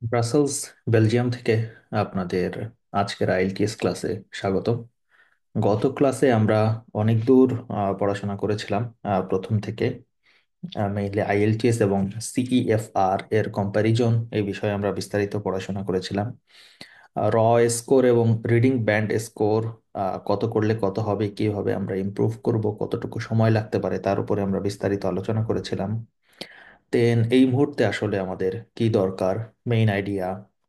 Brussels Belgium থেকে আপনাদের আজকের আইএলটিএস ক্লাসে স্বাগত। গত ক্লাসে আমরা অনেক দূর পড়াশোনা করেছিলাম। প্রথম থেকে মেইনলি আইএলটিএস এবং সিইএফআর এর কম্প্যারিজন এই বিষয়ে আমরা বিস্তারিত পড়াশোনা করেছিলাম। র স্কোর এবং রিডিং ব্যান্ড স্কোর কত করলে কত হবে, কিভাবে আমরা ইমপ্রুভ করব, কতটুকু সময় লাগতে পারে তার উপরে আমরা বিস্তারিত আলোচনা করেছিলাম। দেন এই মুহূর্তে আসলে আমাদের কি দরকার, main idea,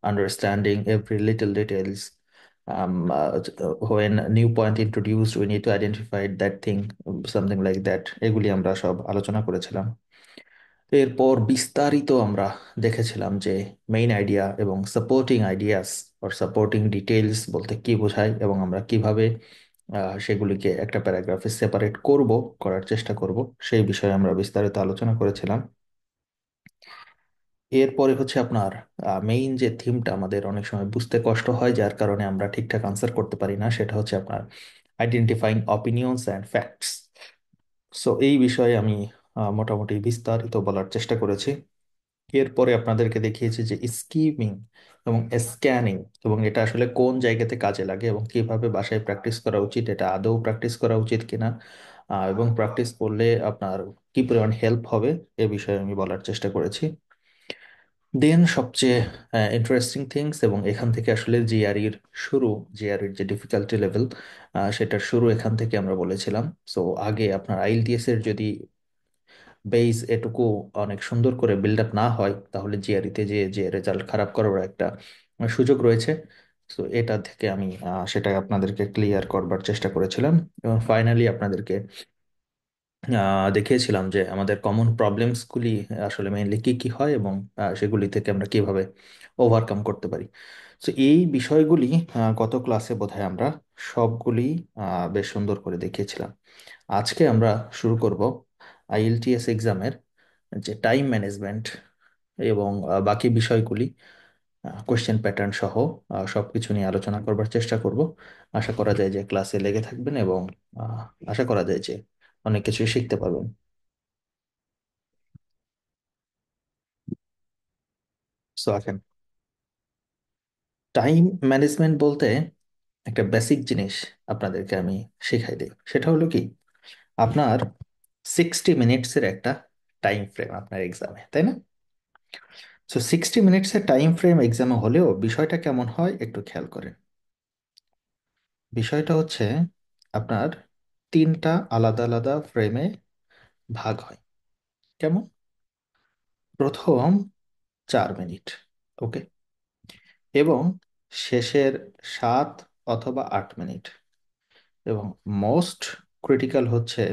understanding every little details, when new point introduced we need to identify that thing, something like that, এগুলি আমরা সব আলোচনা করেছিলাম। এরপর বিস্তারিত আমরা দেখেছিলাম যে মেইন আইডিয়া এবং supporting ideas or supporting details বলতে কি বোঝায় এবং আমরা কিভাবে সেগুলিকে একটা প্যারাগ্রাফে সেপারেট করার চেষ্টা করব, সেই বিষয়ে আমরা বিস্তারিত আলোচনা করেছিলাম। এরপরে হচ্ছে আপনার মেইন যে থিমটা আমাদের অনেক সময় বুঝতে কষ্ট হয়, যার কারণে আমরা ঠিকঠাক আনসার করতে পারি না, সেটা হচ্ছে আপনার identifying opinions and facts. So এই বিষয়ে আমি মোটামুটি বিস্তারিত বলার চেষ্টা করেছি। এরপরে আপনাদেরকে দেখিয়েছি যে স্কিমিং এবং স্ক্যানিং এবং এটা আসলে কোন জায়গাতে কাজে লাগে এবং কিভাবে বাসায় প্র্যাকটিস করা উচিত, এটা আদৌ প্র্যাকটিস করা উচিত কিনা, এবং প্র্যাকটিস করলে আপনার কি পরিমাণ হেল্প হবে এ বিষয়ে আমি বলার চেষ্টা করেছি। দেন সবচেয়ে ইন্টারেস্টিং থিংস, এবং এখান থেকে আসলে জিআরইর শুরু, জিআরইর যে ডিফিকাল্টি লেভেল সেটার শুরু এখান থেকে আমরা বলেছিলাম। সো আগে আপনার আইএলটিএস এর যদি বেস এটুকু অনেক সুন্দর করে বিল্ড আপ না হয়, তাহলে জিআরইতে যে রেজাল্ট খারাপ করার একটা সুযোগ রয়েছে। সো এটা থেকে আমি সেটা আপনাদেরকে ক্লিয়ার করবার চেষ্টা করেছিলাম এবং ফাইনালি আপনাদেরকে দেখিয়েছিলাম যে আমাদের কমন প্রবলেমসগুলি আসলে মেইনলি কি কি হয় এবং সেগুলি থেকে আমরা কিভাবে ওভারকাম করতে পারি। তো এই বিষয়গুলি গত ক্লাসে বোধহয় আমরা সবগুলি বেশ সুন্দর করে দেখিয়েছিলাম। আজকে আমরা শুরু করব আইএলটিএস এক্সামের যে টাইম ম্যানেজমেন্ট এবং বাকি বিষয়গুলি, কোশ্চেন প্যাটার্ন সহ সবকিছু নিয়ে আলোচনা করবার চেষ্টা করব। আশা করা যায় যে ক্লাসে লেগে থাকবেন এবং আহ, আশা করা যায় যে অনেক কিছু শিখতে পারবেন। সো আসেন, টাইম ম্যানেজমেন্ট বলতে একটা বেসিক জিনিস আপনাদেরকে আমি শেখাই দিই। সেটা হলো কি, আপনার 60 মিনিটসের একটা টাইম ফ্রেম আপনার এক্সামে, তাই না? সো 60 মিনিটসের টাইম ফ্রেম এক্সামে হলেও বিষয়টা কেমন হয় একটু খেয়াল করেন। বিষয়টা হচ্ছে আপনার তিনটা আলাদা আলাদা ফ্রেমে ভাগ হয়। কেমন? প্রথম 4 মিনিট, ওকে, এবং শেষের 7 অথবা 8 মিনিট, এবং মোস্ট ক্রিটিক্যাল হচ্ছে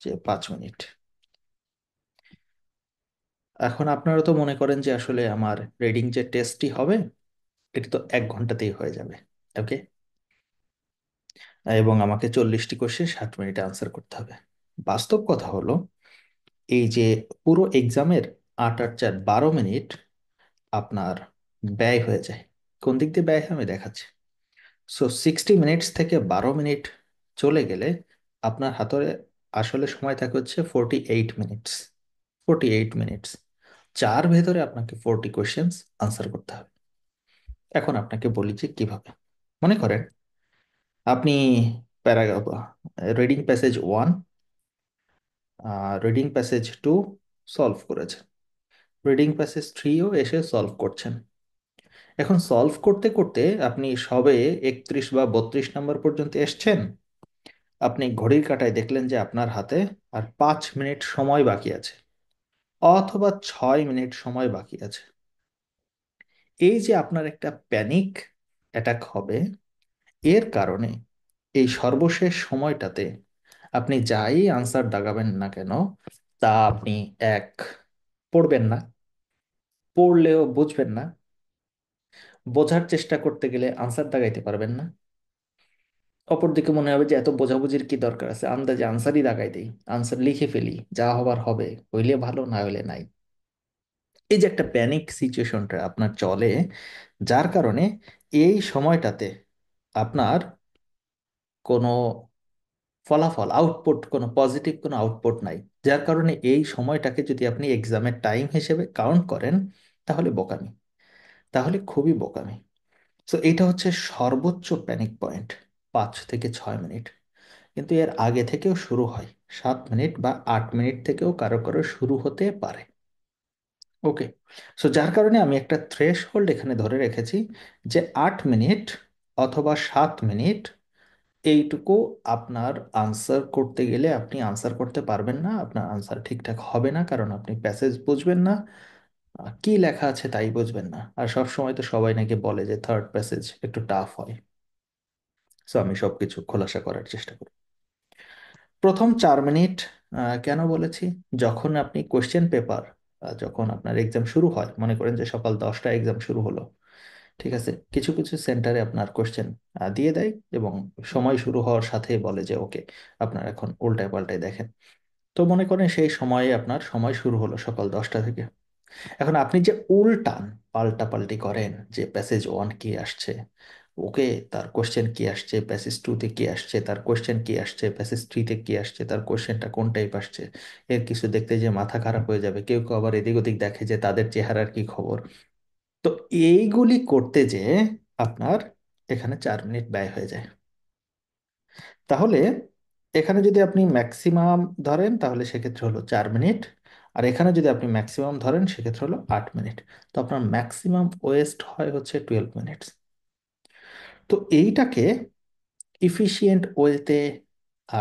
যে 5 মিনিট। এখন আপনারা তো মনে করেন যে আসলে আমার রিডিং যে টেস্টটি হবে এটা তো 1 ঘন্টাতেই হয়ে যাবে, ওকে, এবং আমাকে 40টি কোশ্চেন 60 মিনিটে আনসার করতে হবে। বাস্তব কথা হলো এই যে পুরো এক্সামের 8 আর 4 12 মিনিট আপনার ব্যয় হয়ে যায়। কোন দিক দিয়ে ব্যয় হয় আমি দেখাচ্ছি। সো 60 মিনিটস থেকে 12 মিনিট চলে গেলে আপনার হাতে আসলে সময় থাকে হচ্ছে 48 মিনিটস। 48 মিনিটস, চার ভেতরে আপনাকে 40 কোয়েশ্চেন্স আনসার করতে হবে। এখন আপনাকে বলি যে কিভাবে। মনে করেন আপনি paragraph reading passage 1, reading passage 2 solve করেছেন, রিডিং প্যাসেজ 3ও এসে সলভ করছেন। এখন সলভ করতে করতে আপনি সবে 31 বা 32 নম্বর পর্যন্ত এসছেন। আপনি ঘড়ির কাঁটায় দেখলেন যে আপনার হাতে আর 5 মিনিট সময় বাকি আছে, অথবা 6 মিনিট সময় বাকি আছে। এই যে আপনার একটা প্যানিক অ্যাটাক হবে, এর কারণে এই সর্বশেষ সময়টাতে আপনি যাই আনসার দাগাবেন না কেন, তা আপনি এক, পড়বেন না, পড়লেও বুঝবেন না, বোঝার চেষ্টা করতে গেলে আনসার দাগাইতে পারবেন না। অপরদিকে মনে হবে যে এত বোঝাবুঝির কি দরকার আছে, আন্দাজে আনসারই দাগাই দেই, আনসার লিখে ফেলি, যা হবার হবে, হইলে ভালো, না হইলে নাই। এই যে একটা প্যানিক সিচুয়েশনটা আপনার চলে, যার কারণে এই সময়টাতে আপনার কোনো ফলাফল, আউটপুট, কোনো পজিটিভ কোনো আউটপুট নাই। যার কারণে এই সময়টাকে যদি আপনি এক্সামের টাইম হিসেবে কাউন্ট করেন তাহলে বোকামি। তাহলে খুবই বোকামি। তো এটা হচ্ছে সর্বোচ্চ প্যানিক পয়েন্ট, 5 থেকে 6 মিনিট। কিন্তু এর আগে থেকেও শুরু হয়, 7 মিনিট বা 8 মিনিট থেকেও কারো কারো শুরু হতে পারে। ওকে। সো যার কারণে আমি একটা থ্রেশ হোল্ড এখানে ধরে রেখেছি যে 8 মিনিট অথবা 7 মিনিট, এইটুকু আপনার আনসার করতে গেলে আপনি আনসার করতে পারবেন না, আপনার আনসার ঠিকঠাক হবে না, কারণ আপনি প্যাসেজ বুঝবেন না, কি লেখা আছে তাই বুঝবেন না। আর সব সময় তো সবাই নাকি বলে যে থার্ড প্যাসেজ একটু টাফ হয়। সো আমি সবকিছু খোলাসা করার চেষ্টা করি। প্রথম 4 মিনিট কেন বলেছি? যখন আপনি কোশ্চেন পেপার, যখন আপনার এক্সাম শুরু হয়, মনে করেন যে সকাল 10টায় এক্সাম শুরু হলো, ঠিক আছে, কিছু কিছু সেন্টারে আপনার কোশ্চেন দিয়ে দেয় এবং সময় শুরু হওয়ার সাথে বলে যে ওকে, আপনার এখন উল্টায় পাল্টায় দেখেন। তো মনে করেন সেই সময়ে আপনার সময় শুরু হলো সকাল 10টা থেকে। এখন আপনি যে উল্টান, পাল্টাপাল্টি করেন যে প্যাসেজ ওয়ান কি আসছে, ওকে, তার কোশ্চেন কি আসছে, প্যাসেজ টুতে কি আসছে, তার কোশ্চেন কি আসছে, প্যাসেজ থ্রিতে কি আসছে, তার কোশ্চেনটা কোন টাইপ আসছে, এর কিছু দেখতে যে মাথা খারাপ হয়ে যাবে। কেউ কেউ আবার এদিক ওদিক দেখে যে তাদের চেহারার কি খবর। তো এইগুলি করতে যে আপনার এখানে 4 মিনিট ব্যয় হয়ে যায়। তাহলে এখানে যদি আপনি ম্যাক্সিমাম ধরেন তাহলে সেক্ষেত্রে হলো 4 মিনিট, আর এখানে যদি আপনি ম্যাক্সিমাম ধরেন সেক্ষেত্রে হলো 8 মিনিট। তো আপনার ম্যাক্সিমাম ওয়েস্ট হয় হচ্ছে 12 মিনিটস। তো এইটাকে ইফিশিয়েন্ট ওয়েতে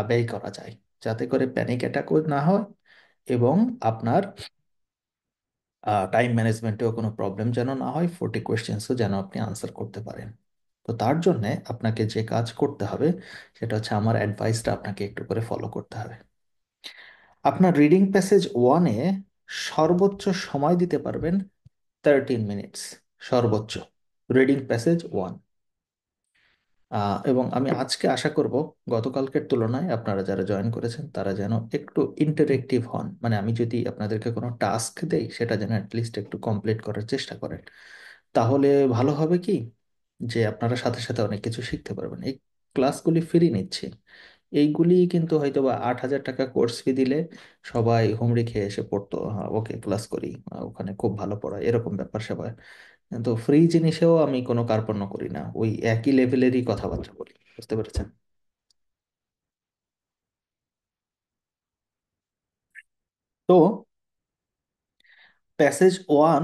ব্যয় করা যায়, যাতে করে প্যানিক অ্যাটাকও না হয় এবং আপনার টাইম ম্যানেজমেন্টেও কোনো প্রবলেম যেন না হয়, 40 কোয়েশ্চেন্সও যেন আপনি আনসার করতে পারেন। তো তার জন্যে আপনাকে যে কাজ করতে হবে সেটা হচ্ছে আমার অ্যাডভাইসটা আপনাকে একটু করে ফলো করতে হবে। আপনার রিডিং প্যাসেজ ওয়ানে সর্বোচ্চ সময় দিতে পারবেন 13 মিনিটস, সর্বোচ্চ রিডিং প্যাসেজ ওয়ান। এবং আমি আজকে আশা করব গতকালকের তুলনায় আপনারা যারা জয়েন করেছেন তারা যেন একটু ইন্টারেক্টিভ হন, মানে আমি যদি আপনাদেরকে কোনো টাস্ক দেই সেটা যেন অ্যাটলিস্ট একটু কমপ্লিট করার চেষ্টা করেন। তাহলে ভালো হবে কি, যে আপনারা সাথে সাথে অনেক কিছু শিখতে পারবেন। এই ক্লাসগুলি ফ্রি নিচ্ছি, এইগুলি কিন্তু হয়তো বা 8,000 টাকা কোর্স ফি দিলে সবাই হুমড়ি খেয়ে এসে পড়তো, হ্যাঁ ওকে ক্লাস করি, ওখানে খুব ভালো পড়ায়, এরকম ব্যাপার স্যাপার। কিন্তু ফ্রি জিনিসেও আমি কোনো কার্পণ্য করি না, ওই একই লেভেলেরই কথাবার্তা বলি। বুঝতে পেরেছেন? তো প্যাসেজ ওয়ান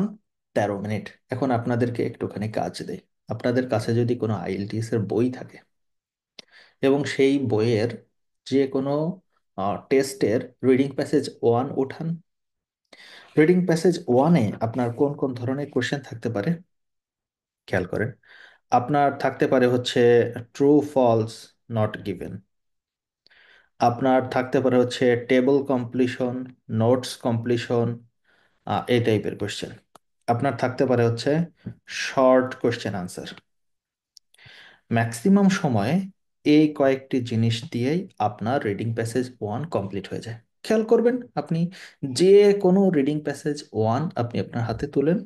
13 মিনিট। এখন আপনাদেরকে একটুখানি কাজ দেই। আপনাদের কাছে যদি কোনো আইএলটিএস এর বই থাকে এবং সেই বইয়ের যে কোনো টেস্টের রিডিং প্যাসেজ ওয়ান উঠান। রিডিং প্যাসেজ ওয়ানে আপনার কোন কোন ধরনের কোশ্চেন থাকতে পারে খেয়াল করেন। আপনার থাকতে পারে হচ্ছে ট্রু ফলস, নট গিভেন। আপনার থাকতে পারে হচ্ছে টেবল কমপ্লিশন, নোটস কমপ্লিশন, এই টাইপের কোশ্চেন। আপনার থাকতে পারে হচ্ছে শর্ট কোশ্চেন আনসার। ম্যাক্সিমাম সময়ে এই কয়েকটি জিনিস দিয়েই আপনার রিডিং প্যাসেজ ওয়ান কমপ্লিট হয়ে যায়। খেয়াল করবেন, আপনি যে কোনো রিডিং প্যাসেজ ওয়ান আপনি আপনার হাতে তুলেন,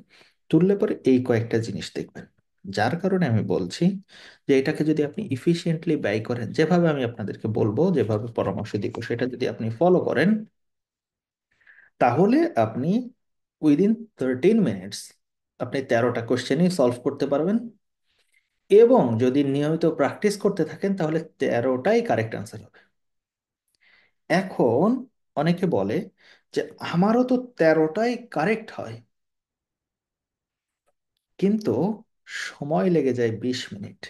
তুললে পরে এই কয়েকটা জিনিস দেখবেন। যার কারণে আমি বলছি যে এটাকে যদি আপনি ইফিশিয়েন্টলি ব্যয় করেন, যেভাবে আমি আপনাদেরকে বলবো, যেভাবে পরামর্শ দিব সেটা যদি আপনি ফলো করেন, তাহলে আপনি উইদিন 13 মিনিটস আপনি 13টা কোশ্চেনই সলভ করতে পারবেন। এবং যদি নিয়মিত প্র্যাকটিস করতে থাকেন তাহলে 13টাই কারেক্ট আনসার হবে। এখন অনেকে বলে যে আমারও তো 13টাই কারেক্ট হয়, কিন্তু সময় লেগে যায় 20 মিনিট।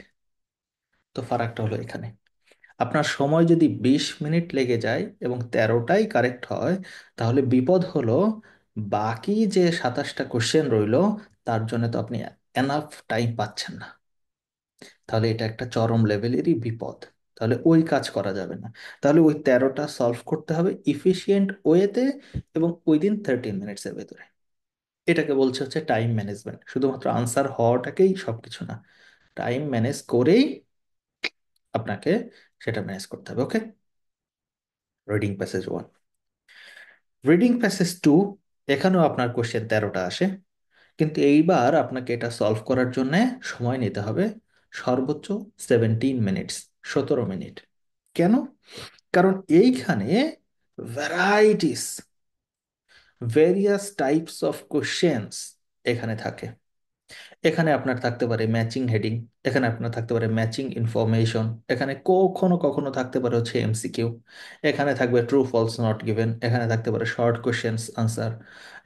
তো ফারাকটা হলো এখানে, আপনার সময় যদি 20 মিনিট লেগে যায় এবং 13টাই কারেক্ট হয়, তাহলে বিপদ হলো বাকি যে 27টা কোশ্চেন রইলো তার জন্য তো আপনি এনাফ টাইম পাচ্ছেন না। তাহলে এটা একটা চরম লেভেলেরই বিপদ। তাহলে ওই কাজ করা যাবে না। তাহলে ওই 13টা সলভ করতে হবে ইফিশিয়েন্ট ওয়েতে এবং উইদিন 13 মিনিটসের ভেতরে। এটাকে বলছে হচ্ছে টাইম ম্যানেজমেন্ট। শুধুমাত্র আনসার হওয়াটাকেই সবকিছু না, টাইম ম্যানেজ করেই আপনাকে সেটা ম্যানেজ করতে হবে। Okay. Reading passage one. Reading passage two, এখানেও আপনার কোশ্চেন 13টা আসে, কিন্তু এইবার আপনাকে এটা সলভ করার জন্য সময় নিতে হবে সর্বোচ্চ 17 মিনিটস, 17 মিনিট। কেন? কারণ এইখানে varieties, various types of questions এখানে থাকে। এখানে আপনার থাকতে পারে ম্যাচিং হেডিং, এখানে আপনার থাকতে পারে ম্যাচিং ইনফরমেশন, এখানে কখনো কখনো থাকতে পারে হচ্ছে এমসিকিউ, এখানে থাকবে ট্রু ফলস নট গিভেন, এখানে থাকতে পারে শর্ট কোশ্চেন্স আনসার,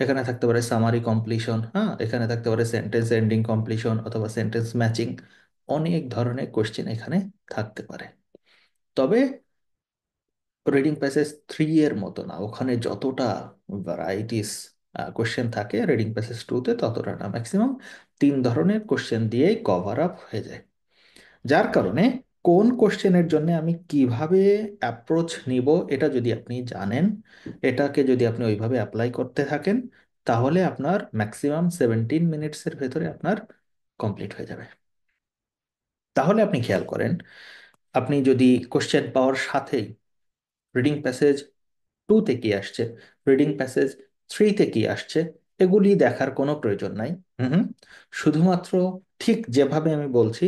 এখানে থাকতে পারে সামারি কমপ্লিশন, হ্যাঁ, এখানে থাকতে পারে সেন্টেন্স এন্ডিং কমপ্লিশন অথবা সেন্টেন্স ম্যাচিং। অনেক ধরনের কোশ্চেন এখানে থাকতে পারে। তবে রিডিং প্যাসেজ 3 এর মতো না, ওখানে যতটা ভ্যারাইটিস কোশ্চেন থাকে রিডিং প্যাসেজ 2-তে ততটা না, ম্যাক্সিমাম 3 ধরনের কোশ্চেন দিয়েই কভার আপ হয়ে যায়। যার কারণে কোন কোশ্চেনের জন্য আমি কিভাবে অ্যাপ্রোচ নিব এটা যদি আপনি জানেন, এটাকে যদি আপনি ওইভাবে অ্যাপ্লাই করতে থাকেন, তাহলে আপনার ম্যাক্সিমাম 17 মিনিটসের ভেতরে আপনার কমপ্লিট হয়ে যাবে। তাহলে আপনি খেয়াল করেন, আপনি যদি কোশ্চেন পাওয়ার সাথেই রিডিং প্যাসেজ 2-তে কি আসছে, রিডিং প্যাসেজ 3-তে কি আসছে, এগুলি দেখার কোনো প্রয়োজন নাই। হুম, শুধুমাত্র ঠিক যেভাবে আমি বলছি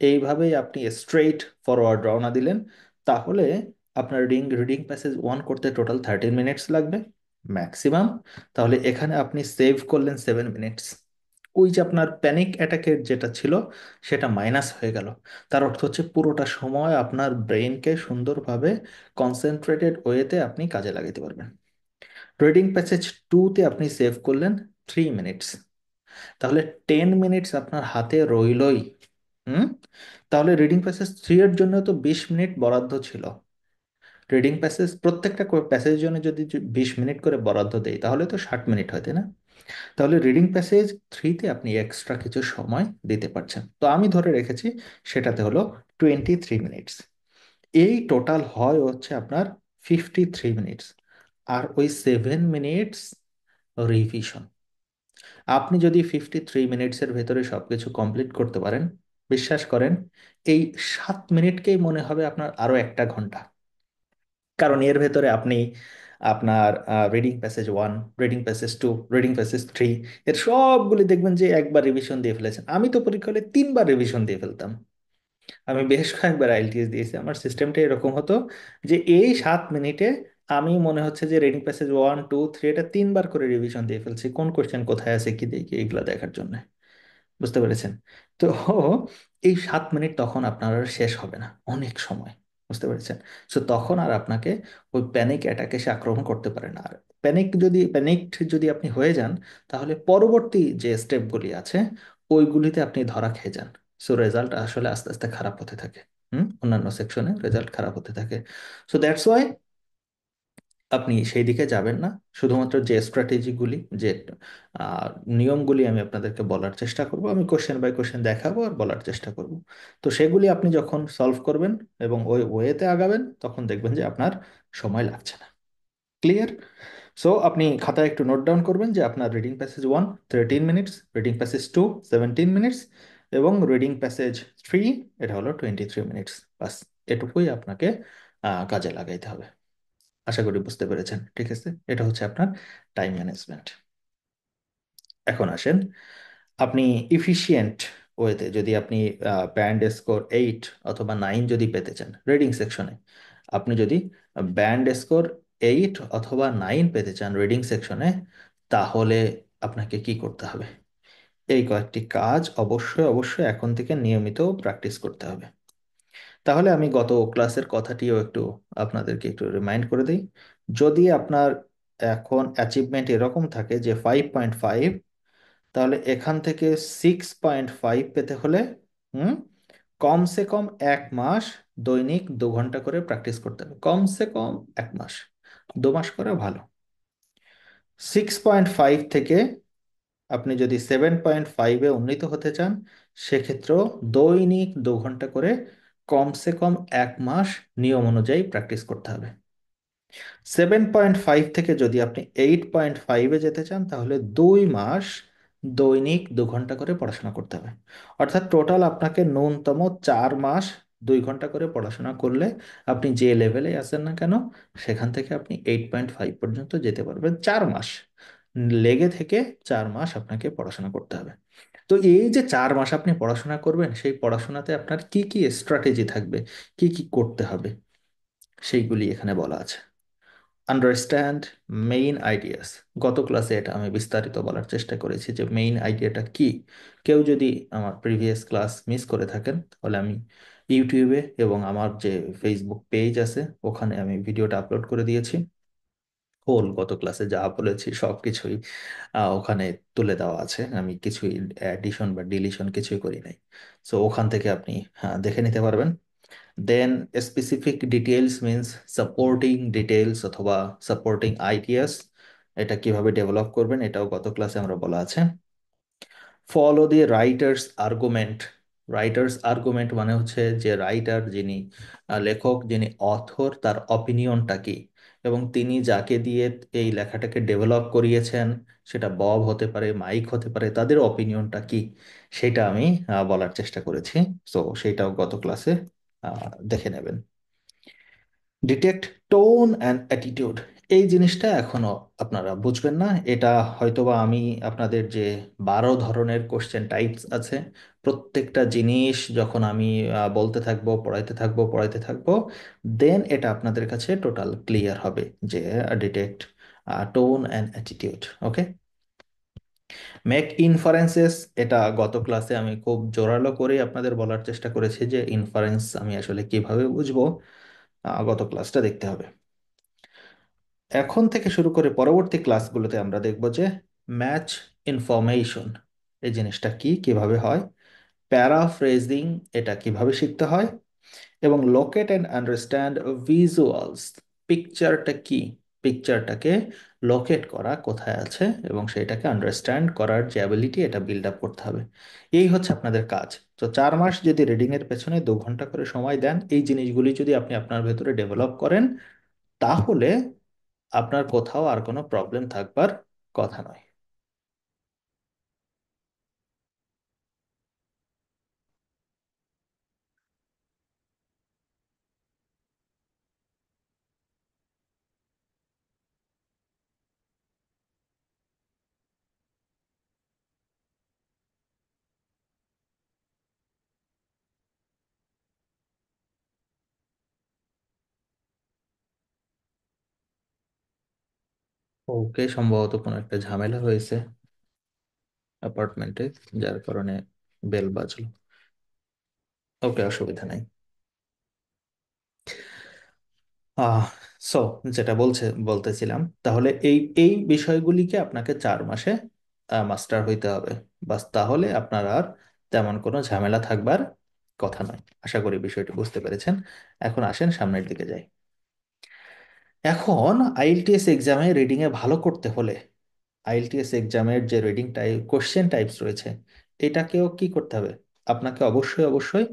এইভাবেই আপনি স্ট্রেইট ফরওয়ার্ড রওনা দিলেন, তাহলে আপনার রিডিং প্যাসেজ 1 করতে টোটাল 13 মিনিটস লাগবে ম্যাক্সিমাম। তাহলে এখানে আপনি সেভ করলেন 7 মিনিটস। ওই যে আপনার প্যানিক অ্যাটাকের যেটা ছিল সেটা মাইনাস হয়ে গেল। তার অর্থ হচ্ছে পুরোটা সময় আপনার ব্রেনকে সুন্দরভাবে কনসেন্ট্রেটেড ওয়েতে আপনি কাজে লাগাতে পারবেন। রিডিং প্যাসেজ 2-তে আপনি সেভ করলেন 3 মিনিটস, তাহলে 10 মিনিটস আপনার হাতে রইলই। হুম, তাহলে রিডিং প্যাসেজ 3 এর জন্য তো 20 মিনিট বরাদ্দ ছিল। রিডিং প্যাসেজ প্রত্যেকটা প্যাসেজের জন্য যদি 20 মিনিট করে বরাদ্দ দেয় তাহলে তো 60 মিনিট হয়, তাই না? তাহলে রিডিং প্যাসেজ 3-তে আপনি এক্সট্রা কিছু সময় দিতে পারছেন, তো আমি ধরে রেখেছি সেটাতে হলো 23 মিনিটস। এই টোটাল হয় হচ্ছে আপনার 53 মিনিটস। আর ওই 7 মিনিটস রিভিশন। আপনি যদি 53 মিনিটসের ভেতরে সবকিছু কমপ্লিট করতে পারেন, বিশ্বাস করেন এই 7 মিনিটকেই মনে হবে আপনার আরো 1 ঘন্টা। কারণ এর ভেতরে আপনি আপনার reading passage 1, reading passage 2, reading passage 3 এর সবগুলি দেখবেন যে একবার রিভিশন দিয়ে ফেলেছেন। আমি তো পরীক্ষা হলে 3বার রিভিশন দিয়ে ফেলতাম। আমি বেশ কয়েকবার আইএলটিএস দিয়েছি, আমার সিস্টেমটা এরকম হতো যে এই 7 মিনিটে আমি মনে হচ্ছে যে রিডিং প্যাসেজ 1, 2, 3 এটা 3বার করে রিভিশন দিয়ে ফেলছি, কোন কোশ্চেন কোথায় আছে কি দেখি এগুলো দেখার জন্য। বুঝতে পেরেছেন? তো এই 7 মিনিট তখন আপনার আর শেষ হবে না, অনেক সময়। বুঝতে পেরেছেন? সো তখন আর আপনাকে ওই প্যানিক অ্যাটাকে সে আক্রমণ করতে পারে না। আর প্যানিকড যদি আপনি হয়ে যান, তাহলে পরবর্তী যে স্টেপগুলি আছে ওইগুলিতে আপনি ধরা খেয়ে যান। সো রেজাল্ট আসলে আস্তে আস্তে খারাপ হতে থাকে। অন্যান্য সেকশনে রেজাল্ট খারাপ হতে থাকে। সো দ্যাটস ওয়াই আপনি সেই দিকে যাবেন না। শুধুমাত্র যে স্ট্র্যাটেজিগুলি, যে আহ, নিয়মগুলি আমি আপনাদেরকে বলার চেষ্টা করব, আমি কোশ্চেন বাই কোশ্চেন দেখাবো আর বলার চেষ্টা করব। তো সেগুলি আপনি যখন সলভ করবেন এবং ওই ওয়েতে আগাবেন তখন দেখবেন যে আপনার সময় লাগছে না। ক্লিয়ার? সো আপনি খাতায় একটু নোট ডাউন করবেন যে আপনার reading passage 1 13 minutes, reading passage 2 17 minutes এবং রিডিং প্যাসেজ 3 এটা হলো 23 মিনিটস। বাস এটুকুই আপনাকে কাজে লাগাইতে হবে। আশা করি বুঝতে পেরেছেন। ঠিক আছে, এটা হচ্ছে আপনার টাইম ম্যানেজমেন্ট। এখন আসেন, আপনি ইফিশিয়েন্ট ওয়েতে যদি আপনি ব্যান্ড স্কোর 8 অথবা 9 যদি পেতে চান রিডিং সেকশনে, আপনি যদি ব্যান্ড স্কোর 8 অথবা 9 পেতে চান রিডিং সেকশনে, তাহলে আপনাকে কি করতে হবে? এই কয়েকটি কাজ অবশ্যই অবশ্যই এখন থেকে নিয়মিত প্র্যাকটিস করতে হবে। তাহলে আমি গত ক্লাসের কথাটিও একটু আপনাদেরকে একটু রিমাইন্ড করে দিই। যদি আপনার এখন অ্যাচিভমেন্ট এরকম থাকে যে 5.5, তাহলে এখান থেকে 6.5 পেতে হলে হুম কমসে কম 1 মাস দৈনিক 2 ঘন্টা করে প্র্যাকটিস করতে হবে। কমসে কম 1 মাস, 2 মাস করে ভালো। 6.5 থেকে আপনি যদি 7.5-এ উন্নীত হতে চান, সেক্ষেত্রেও দৈনিক 2 ঘন্টা করে কমসে কম 1 মাস নিয়ম অনুযায়ী প্র্যাকটিস করতে হবে। 7.5 থেকে যদি আপনি 8.5-এ যেতে চান, তাহলে 2 মাস দৈনিক 2 ঘন্টা করে পড়াশোনা করতে হবে। অর্থাৎ টোটাল আপনাকে ন্যূনতম 4 মাস 2 ঘন্টা করে পড়াশোনা করলে আপনি যে লেভেলে আছেন না কেন সেখান থেকে আপনি 8.5 পর্যন্ত যেতে পারবেন। 4 মাস লেগে থেকে 4 মাস আপনাকে পড়াশোনা করতে হবে। তো এই যে 4 মাস আপনি পড়াশোনা করবেন, সেই পড়াশোনাতে আপনার কি কি স্ট্র্যাটেজি থাকবে, কি কি করতে হবে, সেইগুলি এখানে বলা আছে। Understand main ideas. গত ক্লাসে এটা আমি বিস্তারিত বলার চেষ্টা করেছি যে মেইন আইডিয়াটা কি। কেউ যদি আমার প্রিভিয়াস ক্লাস মিস করে থাকেন তাহলে আমি ইউটিউবে এবং আমার যে ফেসবুক পেজ আছে ওখানে আমি ভিডিওটা আপলোড করে দিয়েছি। হোল গত ক্লাসে যা বলেছি সব কিছুই ওখানে তুলে দেওয়া আছে, আমি কিছুই অ্যাডিশন বা ডিলিশন কিছুই করি নাই। সো ওখান থেকে আপনি দেখে নিতে পারবেন। Then specific details means supporting details অথবা সাপোর্টিং আইডিয়াস, এটা কিভাবে ডেভেলপ করবেন এটাও গত ক্লাসে আমরা বলা আছে। Follow the writer's argument. Writer's argument মানে হচ্ছে যে রাইটার যিনি লেখক যিনি অথর তার অপিনিয়নটা কি, এবং তিনি যাকে দিয়ে এই লেখাটাকে ডেভেলপ করিয়েছেন, সেটা বব হতে পারে মাইক হতে পারে, তাদের অপিনিয়নটা কি সেটা আমি বলার চেষ্টা করেছি। সো সেটাও গত ক্লাসে দেখে নেবেন। ডিটেক্ট টোন অ্যান্ড অ্যাটিটিউড, এই জিনিসটা এখনো আপনারা বুঝবেন না। এটা হয়তোবা আমি আপনাদের যে 12 ধরনের কোশ্চেন টাইপস আছে, প্রত্যেকটা জিনিস যখন আমি বলতে থাকবো পড়াইতে থাকবো পড়াইতে থাকবো, দেন এটা আপনাদের কাছে টোটাল ক্লিয়ার হবে যে detect tone and attitude. Okay. Make inferences, এটা গত ক্লাসে আমি খুব জোরালো করে আপনাদের বলার চেষ্টা করেছি যে ইনফারেন্স আমি আসলে কিভাবে বুঝবো, গত ক্লাসটা দেখতে হবে। এখন থেকে শুরু করে পরবর্তী ক্লাসগুলোতে আমরা দেখব যে ম্যাচ ইনফরমেশন এই জিনিসটা কি, কিভাবে হয়, প্যারাফ্রেজিং এটা কিভাবে শিখতে হয়, এবং লোকেট অ্যান্ড আন্ডারস্ট্যান্ড ভিজুয়ালস, পিকচারটা কি, পিকচারটাকে লোকেট করা কোথায় আছে এবং সেটাকে আন্ডারস্ট্যান্ড করার যে অ্যাবিলিটি এটা বিল্ড আপ করতে হবে। এই হচ্ছে আপনাদের কাজ। তো 4 মাস যদি রিডিংয়ের পেছনে 2 ঘন্টা করে সময় দেন, এই জিনিসগুলি যদি আপনি আপনার ভেতরে ডেভেলপ করেন, তাহলে আপনার কোথাও আর কোনো প্রবলেম থাকবার কথা নয়। ওকে, সম্ভবত কোনো একটা ঝামেলা হয়েছে অ্যাপার্টমেন্টে, যার কারণে বেল বাজলো। ওকে, অসুবিধা নাই। আহ সো যেটা বলতেছিলাম, তাহলে এই এই বিষয়গুলিকে আপনাকে 4 মাসে মাস্টার হইতে হবে। বাস, তাহলে আপনার আর তেমন কোনো ঝামেলা থাকবার কথা নয়। আশা করি বিষয়টি বুঝতে পেরেছেন। এখন আসেন সামনের দিকে যাই। এখন আইএলটিএস এক্সামে রিডিংয়ে ভালো করতে হলে আইএলটিএস এক্সামের যে রিডিং টাইপ কোশ্চেন টাইপস রয়েছে, এটাকেও কি করতে হবে, আপনাকে অবশ্যই অবশ্যই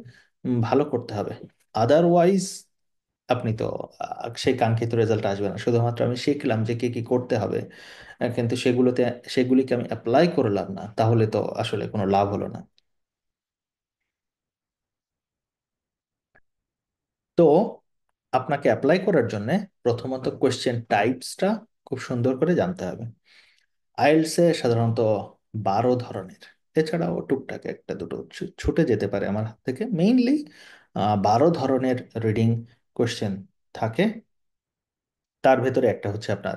ভালো করতে হবে। আদারওয়াইজ আপনি তো সেই কাঙ্ক্ষিত রেজাল্ট আসবে না। শুধুমাত্র আমি শিখলাম যে কি কি করতে হবে, কিন্তু সেগুলিকে আমি অ্যাপ্লাই করলাম না, তাহলে তো আসলে কোনো লাভ হলো না। তো আপনাকে অ্যাপ্লাই করার জন্য প্রথমত কোশ্চেন টাইপসটা খুব সুন্দর করে জানতে হবে। আইএলটিএসে সাধারণত 12 ধরনের, এছাড়াও টুকটাক একটা দুটো ছুটে যেতে পারে আমার হাত থেকে, মেইনলি 12 ধরনের রিডিং কোশ্চেন থাকে। তার ভেতরে একটা হচ্ছে আপনার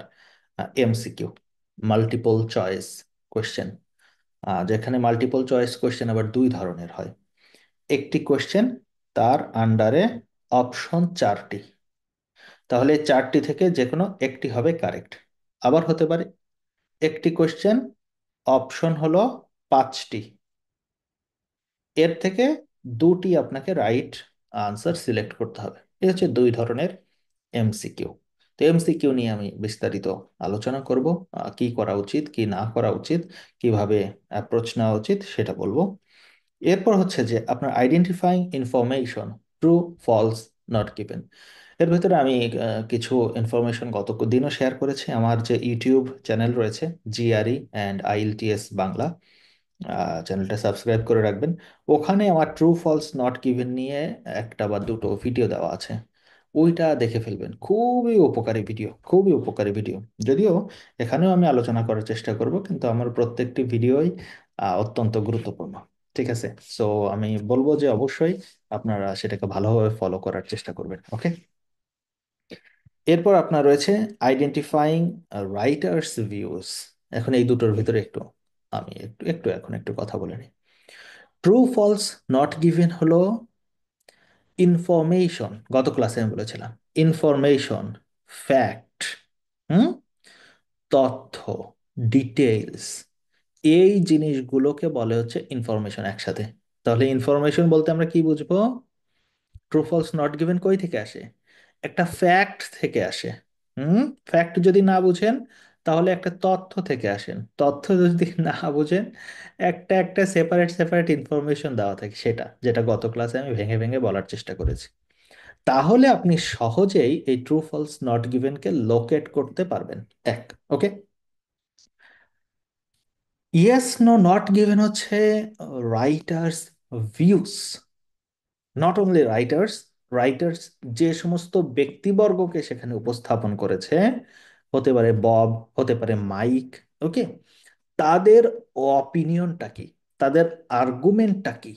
এমসিকিউ, মাল্টিপল চয়েস কোশ্চেন, যেখানে মাল্টিপল চয়েস কোশ্চেন আবার 2 ধরনের হয়। একটি কোশ্চেন, তার আন্ডারে অপশন 4টি, তাহলে 4টি থেকে যে কোনো একটি হবে কারেক্ট। আবার হতে পারে একটি কোশ্চেন, অপশন হলো 5টি, এর থেকে 2টি আপনাকে রাইট আনসার সিলেক্ট করতে হবে। এই হচ্ছে 2 ধরনের এমসিকিউ। তো এমসিকিউ নিয়ে আমি বিস্তারিত আলোচনা করব, কি করা উচিত কি না করা উচিত, কিভাবে অ্যাপ্রোচ নেওয়া উচিত সেটা বলবো। এরপর হচ্ছে যে আপনার identifying information, true false not given. এর ভিতরে আমি কিছু ইনফরমেশন গত দিনও শেয়ার করেছি। আমার যে ইউটিউব চ্যানেল রয়েছে, জিআরই অ্যান্ড আইএলটিএস বাংলা, চ্যানেলটা সাবস্ক্রাইব করে রাখবেন। ওখানে আমার ট্রু ফলস নট গিভেন নিয়ে একটা বা দুটো ভিডিও দেওয়া আছে, ওইটা দেখে ফেলবেন। খুবই উপকারী ভিডিও, খুবই উপকারী ভিডিও। যদিও এখানেও আমি আলোচনা করার চেষ্টা করব, কিন্তু আমার প্রত্যেকটি ভিডিওই অত্যন্ত গুরুত্বপূর্ণ। ঠিক আছে। সো আমি বলবো যে অবশ্যই আপনারা সেটাকে ভালোভাবে ফলো করার চেষ্টা করবেন। ওকে। এরপর আপনার রয়েছে আইডেন্টিফাইং রাইটার্স ভিউজ। এখন এই দুটোর ভিতরে আমি একটু কথা বলে নিই। ট্রু ফলস নট গিভেন হলো ইনফরমেশন, গত ক্লাসে আমি বলেছিলাম ইনফরমেশন, ফ্যাক্ট, হুম, তথ্য, ডিটেইলস, এই জিনিসগুলোকে বলে হচ্ছে ইনফরমেশন একসাথে। তাহলে ইনফরমেশন বলতে আমরা কি বুঝবো? ট্রু ফলস নট গিভেন কই থেকে আসে? একটা ফ্যাক্ট থেকে আসে। হুম, ফ্যাক্ট যদি না বুঝেন তাহলে একটা তথ্য থেকে আসেন, তথ্য যদি না বুঝেন একটা একটা সেপারেট সেপারেট ইনফরমেশন দেওয়া থাকে, সেটা যেটা গত ক্লাসে আমি ভেঙে ভেঙে বলার চেষ্টা করেছি। তাহলে আপনি সহজেই এই ট্রু ফলস নট গিভেনকে লোকেট করতে পারবেন। এক, okay. Yes no not given হচ্ছে writer's views, not only writer's, writer's যে সমস্ত ব্যক্তিবর্গকে সেখানে উপস্থাপন করেছে, হতে পারে বব, হতে পারে মাইক, ওকে, তাদের অপিনিয়নটা কি, তাদের আর্গুমেন্টটা কি,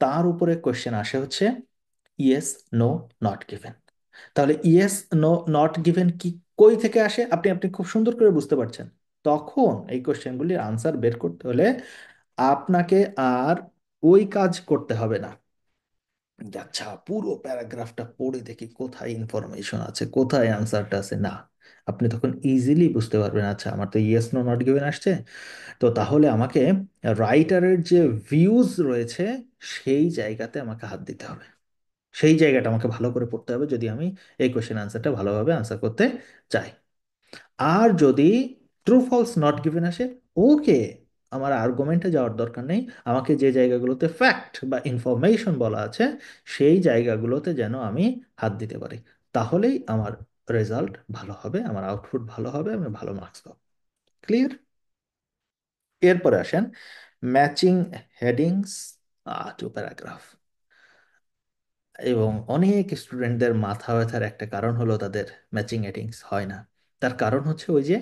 তার উপরে কোশ্চেন আসে হচ্ছে ইয়েস নো নট গিভেন। তাহলে ইয়েস নো নট গিভেন কি, কই থেকে আসে আপনি আপনি খুব সুন্দর করে বুঝতে পারছেন। তখন এই কোশ্চেনগুলির আনসার বের করতে হলে আপনাকে আর ওই কাজ করতে হবে না যে আচ্ছা পুরো প্যারাগ্রাফটা পড়ে দেখি কোথায় ইনফরমেশন আছে, কোথায় অ্যান্সারটা আছে, না। আপনি তখন ইজিলি বুঝতে পারবেন আচ্ছা আমার তো ইয়েস নো নট গিভেন আসছে, তো তাহলে আমাকে রাইটারের যে ভিউজ রয়েছে সেই জায়গাতে আমাকে হাত দিতে হবে, সেই জায়গাটা আমাকে ভালো করে পড়তে হবে যদি আমি এই কোশ্চেন আনসারটা ভালোভাবে আনসার করতে চাই। আর যদি ট্রু ফলস নট গিভেন আসে, ওকে, আমার আর্গুমেন্টে যাওয়ার দরকার নেই, আমাকে যে জায়গাগুলোতে ফ্যাক্ট বা ইনফরমেশন বলা আছে সেই জায়গাগুলোতে যেন আমি হাত দিতে পারি, তাহলেই আমার রেজাল্ট ভালো হবে, আমার আউটপুট ভালো হবে, আমি ভালো মার্কস পাবো। ক্লিয়ার? এরপরে আসেন ম্যাচিং হেডিংস টু প্যারাগ্রাফ। এবং অনেক স্টুডেন্টদের মাথা ব্যথার একটা কারণ হলো তাদের ম্যাচিং হেডিংস হয় না। তার কারণ হচ্ছে ওই যে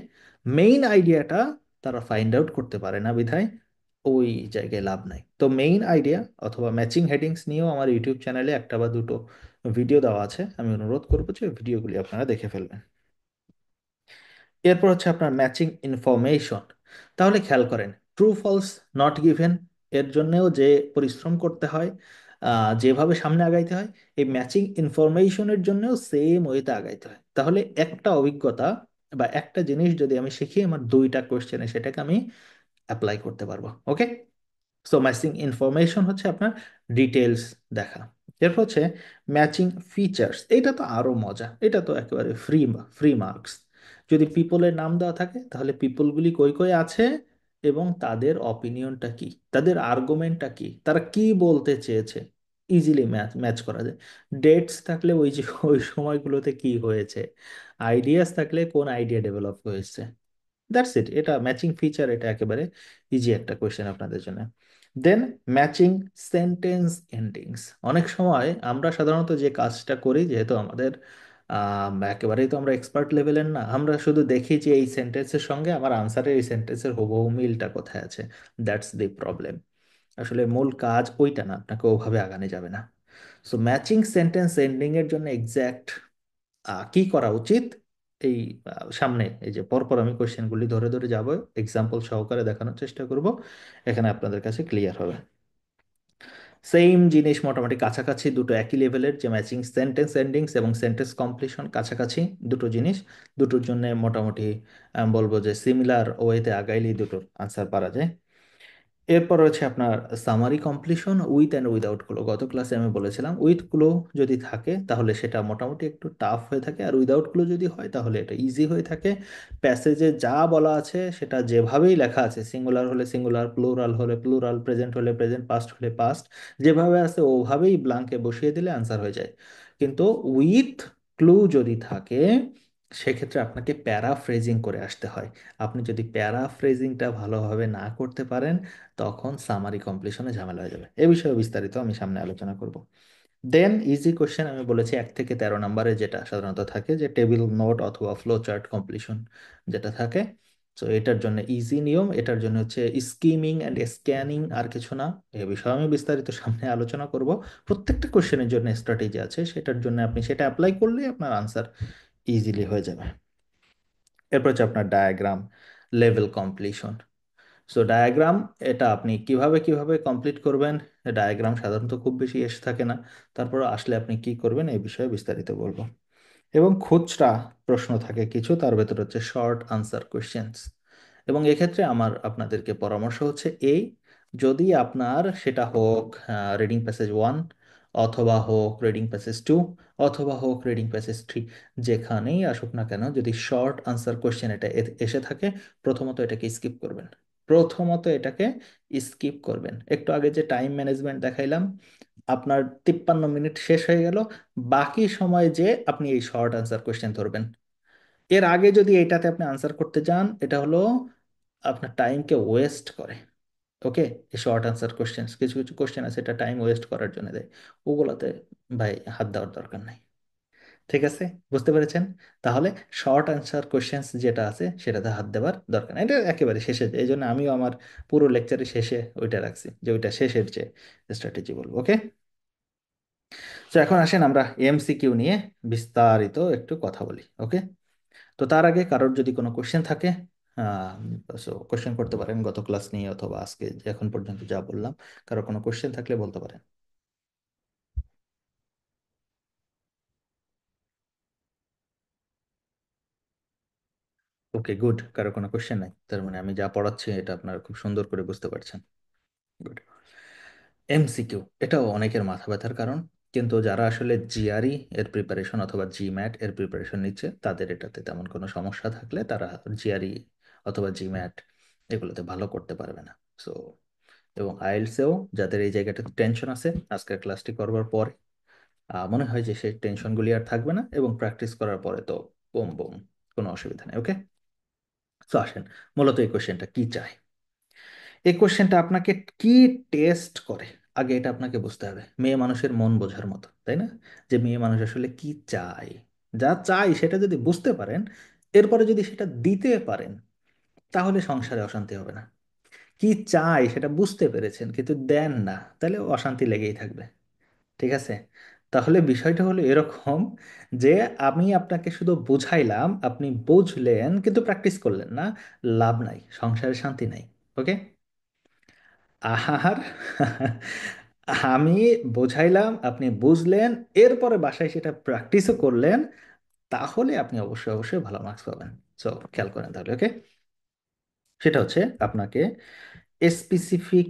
মেইন আইডিয়াটা তারা ফাইন্ড আউট করতে পারে না বিধায় ওই জায়গায় লাভ নাই। তো মেইন আইডিয়া অথবা ম্যাচিং হেডিংস নিয়েও আমার ইউটিউব চ্যানেলে একটা বা দুটো ভিডিও দেওয়া আছে, আমি অনুরোধ করবো যে ভিডিওগুলি আপনারা দেখে ফেলবেন। এরপর হচ্ছে আপনার ম্যাচিং ইনফরমেশন। তাহলে খেয়াল করেন ট্রু ফলস নট গিভেন এর জন্যেও যে পরিশ্রম করতে হয়, যেভাবে সামনে আগাইতে হয়, এই ম্যাচিং ইনফরমেশনের জন্যও সেম ওয়েতে আগাইতে হয়। তাহলে একটা অভিজ্ঞতা বা একটা জিনিস যদি আমি শিখি আমার দুইটা কোশ্চেনে সেটাকে আমি অ্যাপ্লাই করতে পারবো, ওকে। সো ম্যাচিং ইনফরমেশন হচ্ছে আপনার ডিটেলস দেখা। এরপর হচ্ছে ম্যাচিং ফিচার্স, এটা তো আরো মজা, এটা তো একেবারে ফ্রি, ফ্রি মার্কস। যদি পিপলের নাম দেওয়া থাকে তাহলে পিপলগুলি কই কই আছে এবং তাদের অপিনিয়নটা কি, তাদের আর্গুমেন্টটা কি, তারা কি বলতে চেয়েছে, ইজিলি ম্যাচ ম্যাচ করা যায়। ডেটস থাকলে ওই যে ওই সময়গুলোতে কি হয়েছে, আইডিয়াস থাকলে কোন আইডিয়া ডেভেলপ হয়েছে, দ্যাটস ইট। এটা ম্যাচিং ফিচার, এটা একেবারে ইজি একটা কোয়েশ্চেন আপনাদের জন্য। দেন ম্যাচিং সেন্টেন্স এন্ডিংস। অনেক সময় আমরা সাধারণত যে কাজটা করি, যেহেতু আমাদের একেবারেই তো আমরা এক্সপার্ট লেভেলের না, আমরা শুধু দেখি যে এই সেন্টেন্সের সঙ্গে আমার আনসারের এই সেন্টেন্সের হুবহু মিলটা কোথায় আছে। That's the problem. আসলে মূল কাজ ওইটা না, আপনাকে ওভাবে আগানো যাবে না। সো ম্যাচিং সেন্টেন্স এন্ডিং এর জন্য এক্স্যাক্ট কি করা উচিত, এই সামনে এই যে পরপর আমি কোশ্চেনগুলি ধরে ধরে যাব, এক্সাম্পল সহকারে দেখানোর চেষ্টা করব, এখানে আপনাদের কাছে ক্লিয়ার হবে। সেম জিনিস মোটামুটি কাছাকাছি, দুটো একই লেভেলের, যে ম্যাচিং সেন্টেন্স এন্ডিংস এবং সেন্টেন্স কমপ্লিশন কাছাকাছি দুটো জিনিস, দুটোর জন্য মোটামুটি বলবো যে সিমিলার ওয়েতে আগাইলেই দুটোর আনসার পারা যায়। এরপর রয়েছে আপনার summary completion with and without clue. গত ক্লাসে আমি বলেছিলাম উইথ ক্লু যদি থাকে তাহলে সেটা মোটামুটি একটু টাফ হয়ে থাকে, আর উইদাউট ক্লু যদি হয় তাহলে এটা ইজি হয়ে থাকে। প্যাসেজে যা বলা আছে সেটা যেভাবেই লেখা আছে, সিঙ্গুলার হলে সিঙ্গুলার, প্লুরাল হলে প্লুরাল, প্রেজেন্ট হলে প্রেজেন্ট, পাস্ট হলে পাস্ট, যেভাবে আছে ওভাবেই ব্লাঙ্কে বসিয়ে দিলে আনসার হয়ে যায়। কিন্তু উইথ ক্লু যদি থাকে সেক্ষেত্রে আপনাকে প্যারাফ্রেজিং করে আসতে হয়। আপনি যদি প্যারাফ্রেজিংটা ভালোভাবে না করতে পারেন তখন সামারি কমপ্লিশনে ঝামেলা হয়ে যাবে। এ বিষয়ে বিস্তারিত আমি সামনে আলোচনা করব। দেন ইজি কোশ্চেন আমি বলেছি 1 থেকে 13 নম্বরে যেটা সাধারণত থাকে, যে টেবিল নোট অথবা ফ্লো চার্ট কমপ্লিশন যেটা থাকে। তো এটার জন্য ইজি নিয়ম, এটার জন্য হচ্ছে স্কিমিং অ্যান্ড স্ক্যানিং, আর কিছু না। এ বিষয়ে আমি বিস্তারিত সামনে আলোচনা করব। প্রত্যেকটা কোশ্চেনের জন্য স্ট্র্যাটেজি আছে, সেটার জন্য আপনি সেটা অ্যাপ্লাই করলে আপনার আনসার ইজিলি হয়ে যাবে। এরপর হচ্ছে আপনার diagram level completion. So diagram, এটা আপনি কিভাবে কিভাবে কমপ্লিট করবেন। ডায়াগ্রাম সাধারণত খুব বেশি এসে থাকে না, তারপর আসলে আপনি কি করবেন এই বিষয়ে বিস্তারিত বলবো। এবং খুচরা প্রশ্ন থাকে কিছু, তার ভেতর হচ্ছে শর্ট আনসার কোয়েশ্চেন্স। এবং এক্ষেত্রে আমার আপনাদেরকে পরামর্শ হচ্ছে এই, যদি আপনার সেটা হোক রিডিং প্যাসেজ 1, অথবা হোক রিডিং প্যাসেজ 2, অথবা হোক রিডিং প্যাসেজ 3, যেখানেই আসুক না কেন, যদি শর্ট আনসার কোয়েশ্চেন এটা এসে থাকে, প্রথমত এটাকে স্কিপ করবেন। প্রথমত এটাকে স্কিপ করবেন। একটু আগে যে টাইম ম্যানেজমেন্ট দেখাইলাম, আপনার 53 মিনিট শেষ হয়ে গেল, বাকি সময় যে আপনি এই শর্ট আনসার কোয়েশ্চেন ধরবেন। এর আগে যদি এইটাতে আপনি আনসার করতে যান, এটা হলো আপনার টাইমকে ওয়েস্ট করে। ওকে, এই শর্ট আনসার কোয়েশ্চেন, কিছু কিছু কোয়েশ্চেন আছে এটা টাইম ওয়েস্ট করার জন্য দেয়, ওগুলোতে ভাই হাত দেওয়ার দরকার নাই। ঠিক আছে, বুঝতে পেরেছেন? তাহলে শর্ট আনসার কোয়েশ্চেন্স যেটা আছে সেটাতে হাত দেওয়ার দরকার নেই, এটা একেবারে শেষে, এই জন্য আমিও আমার পুরো লেকচারের শেষে ওইটা রাখছি, যে ওইটা শেষের যে স্ট্র্যাটেজি বলবো। ওকে, তো এখন আসেন আমরা এমসিকিউ নিয়ে বিস্তারিত একটু কথা বলি। ওকে, তো তার আগে কারোর যদি কোনো কোশ্চেন থাকে, কোশ্চেন করতে পারেন গত ক্লাস নিয়ে, অথবা আজকে এখন পর্যন্ত যা বললাম, কারোর কোনো কোশ্চেন থাকলে বলতে পারেন। ওকে, গুড, কারো কোনো কোশ্চেন নাই, তার মানে আমি যা পড়াচ্ছি এটা আপনারা খুব সুন্দর করে বুঝতে পারছেন। গুড। এমসিকিউ এটাও অনেকের মাথা ব্যথার কারণ, কিন্তু যারা আসলে জিআরই এর প্রিপারেশন অথবা জিম্যাট এর প্রিপারেশন নিচ্ছে, তাদের এটাতে তেমন কোনো সমস্যা থাকলে তারা জিআরই অথবা জিম্যাট এগুলোতে ভালো করতে পারবে না। সো, এবং আইএলসেও যাদের এই জায়গাটাতে টেনশন আছে, আজকের ক্লাসটি করবার পরে মনে হয় যে সেই টেনশনগুলি আর থাকবে না, এবং প্র্যাকটিস করার পরে তো বুম বুম, কোনো অসুবিধা নেই। ওকে, তো আসেন, মূলত এই কোশ্চেনটা কি চায়। এই কোশ্চেনটা আপনাকে কি টেস্ট করে, আগে এটা আপনাকে বুঝতে হবে। মেয়ে মানুষের মন বোঝার মতো, তাই না? যে মেয়ে মানুষ আসলে কি চায়, যা চাই সেটা যদি বুঝতে পারেন, এরপরে যদি সেটা দিতে পারেন, তাহলে সংসারে অশান্তি হবে না। কি চাই সেটা বুঝতে পেরেছেন কিন্তু দেন না, তাহলে অশান্তি লেগেই থাকবে। ঠিক আছে, তাহলে বিষয়টা হলো এরকম, যে আমি আপনাকে শুধু বুঝাইলাম, আপনি বুঝলেন কিন্তু প্র্যাকটিস করলেন না, লাভ নাই, সংসারে শান্তি নাই। ওকে, আর আমি বোঝাইলাম, আপনি বুঝলেন, এরপরে বাসায় সেটা প্র্যাকটিসও করলেন, তাহলে আপনি অবশ্যই অবশ্যই ভালো মার্কস পাবেন। সো খেয়াল করেন তাহলে। ওকে, সেটা হচ্ছে আপনাকে স্পেসিফিক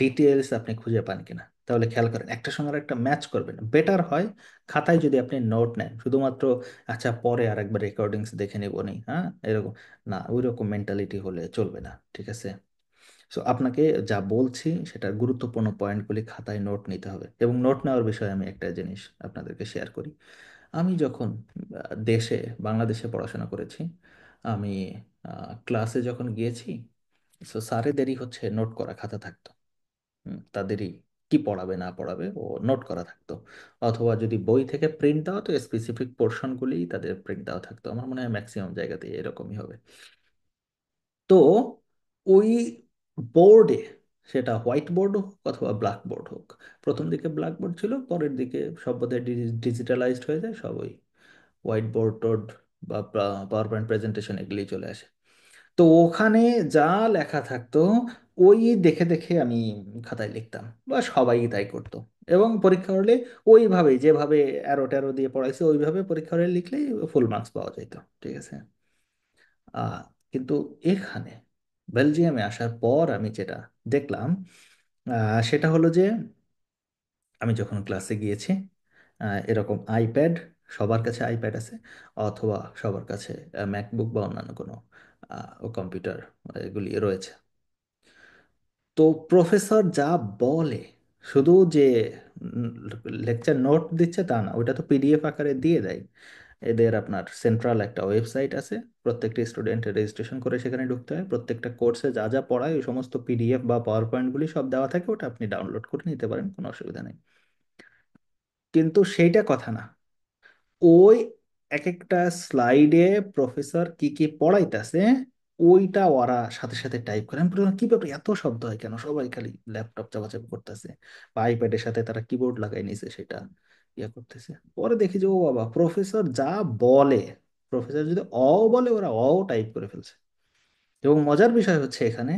ডিটেলস আপনি খুঁজে পান কিনা, তাহলে খেয়াল করেন একটার সঙ্গে একটা ম্যাচ করবেন। বেটার হয় খাতায় যদি আপনি নোট নেন, শুধুমাত্র আচ্ছা পরে আর একবার রেকর্ডিংস দেখে নেবো নি, হ্যাঁ এরকম না, ওই রকম মেন্টালিটি হলে চলবে না। ঠিক আছে, সো আপনাকে যা বলছি সেটার গুরুত্বপূর্ণ পয়েন্টগুলি খাতায় নোট নিতে হবে। এবং নোট নেওয়ার বিষয়ে আমি একটা জিনিস আপনাদেরকে শেয়ার করি। আমি যখন দেশে, বাংলাদেশে পড়াশোনা করেছি, আমি ক্লাসে যখন গিয়েছি, সো স্যারেদেরই হচ্ছে নোট করা খাতা থাকতো। তাদেরই কি পড়াবে না পড়াবে ও নোট করা থাকতো, অথবা যদি বই থেকে প্রিন্ট দেওয়া, তো স্পেসিফিক পোর্শনগুলি তাদের প্রিন্ট দেওয়া থাকতো। আমার মনে হয় ম্যাক্সিমাম জায়গাতে এরকমই হবে। তো ওই বোর্ডে, সেটা হোয়াইট বোর্ড হোক অথবা ব্ল্যাক বোর্ড হোক, প্রথম দিকে ব্ল্যাক বোর্ড ছিল, পরের দিকে সব বোধহয় ডিজিটালাইজড হয়ে যায়, সব ওই হোয়াইট বোর্ড টোড বা পাওয়ার পয়েন্ট প্রেজেন্টেশন এগুলি চলে আসে। তো ওখানে যা লেখা থাকতো, ওই দেখে দেখে আমি খাতায় লিখতাম, বা সবাই তাই করতো। এবং পরীক্ষা হলে ওইভাবেই, যেভাবে অ্যারো ট্যারো দিয়ে পড়াইছে ওইভাবে পরীক্ষা হলে লিখলেই ফুল মার্কস পাওয়া যেত। ঠিক আছে, আহ, কিন্তু এখানে বেলজিয়ামে আসার পর আমি যেটা দেখলাম, সেটা হলো যে আমি যখন ক্লাসে গিয়েছি, এরকম আইপ্যাড, সবার কাছে আইপ্যাড আছে, অথবা সবার কাছে ম্যাকবুক বা অন্যান্য কোনো কম্পিউটার এগুলি রয়েছে। তো প্রফেসর যা বলে, শুধু যে লেকচার নোট দিচ্ছে তা না, ওটা তো পিডিএফ আকারে দিয়ে দেয়। এদের আপনার সেন্ট্রাল একটা ওয়েবসাইট আছে, প্রত্যেকটা স্টুডেন্টের রেজিস্ট্রেশন করে সেখানে ঢুকতে হয়, প্রত্যেকটা কোর্সে যা যা পড়ায় ওই সমস্ত পিডিএফ বা পাওয়ার পয়েন্টগুলি সব দেওয়া থাকে, ওটা আপনি ডাউনলোড করে নিতে পারেন, কোনো অসুবিধা নেই। কিন্তু সেইটা কথা না, ওই এক একটা স্লাইডে প্রফেসর কি কি পড়াইতেছে, ওইটা ওরা সাথে সাথে টাইপ করে। আমি বললাম, কি ব্যাপার, এত শব্দ হয় কেন, সবাই খালি ল্যাপটপ চাপাচাপি করতেছে, বা আইপ্যাডের সাথে তারা কিবোর্ড লাগাই নিছে, সেটা ইয়ে করতেছে। পরে দেখি যে ও বাবা, প্রফেসর যা বলে প্রফেসর যদি অ বলে ওরা অ টাইপ করে ফেলছে। এবং মজার বিষয় হচ্ছে এখানে,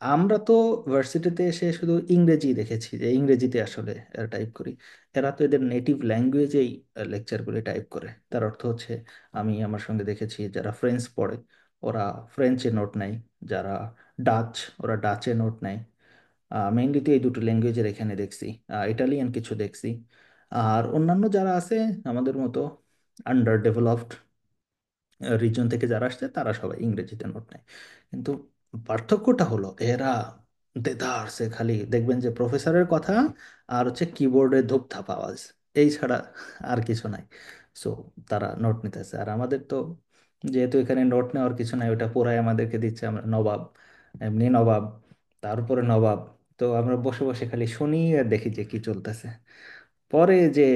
আমরা তো ভার্সিটিতে এসে শুধু ইংরেজি দেখেছি যে ইংরেজিতে আসলে টাইপ করি। এরা তো এদের নেটিভ ল্যাঙ্গুয়েজেই লেকচারগুলি টাইপ করে। তার অর্থ হচ্ছে, আমি আমার সঙ্গে দেখেছি যারা ফ্রেঞ্চ পড়ে ওরা ফ্রেঞ্চে নোট নেয়, যারা ডাচ ওরা ডাচে নোট নেয়। মেইনলি তো এই দুটো ল্যাঙ্গুয়েজের এখানে দেখছি, ইটালিয়ান কিছু দেখছি। আর অন্যান্য যারা আছে আমাদের মতো আন্ডার ডেভেলপড রিজন থেকে যারা আসছে তারা সবাই ইংরেজিতে নোট নেয়। কিন্তু পার্থক্যটা হলো এরা দেদারসে খালি দেখবেন যে প্রফেসরের কথা আর হচ্ছে কিবোর্ডে ধূপধাপ আওয়াজ, এই ছাড়া আর কিছু নাই। সো তারা নোট নিতেছে, আর আমাদের তো যেহেতু এখানে নোট নেওয়ার কিছু নাই, ওটা পুরাই আমাদেরকে দিচ্ছে, আমরা নবাব, এমনি নবাব, তারপরে নবাব। তো আমরা বসে বসে খালি শুনি আর দেখি যে কি চলতেছে। পরে যে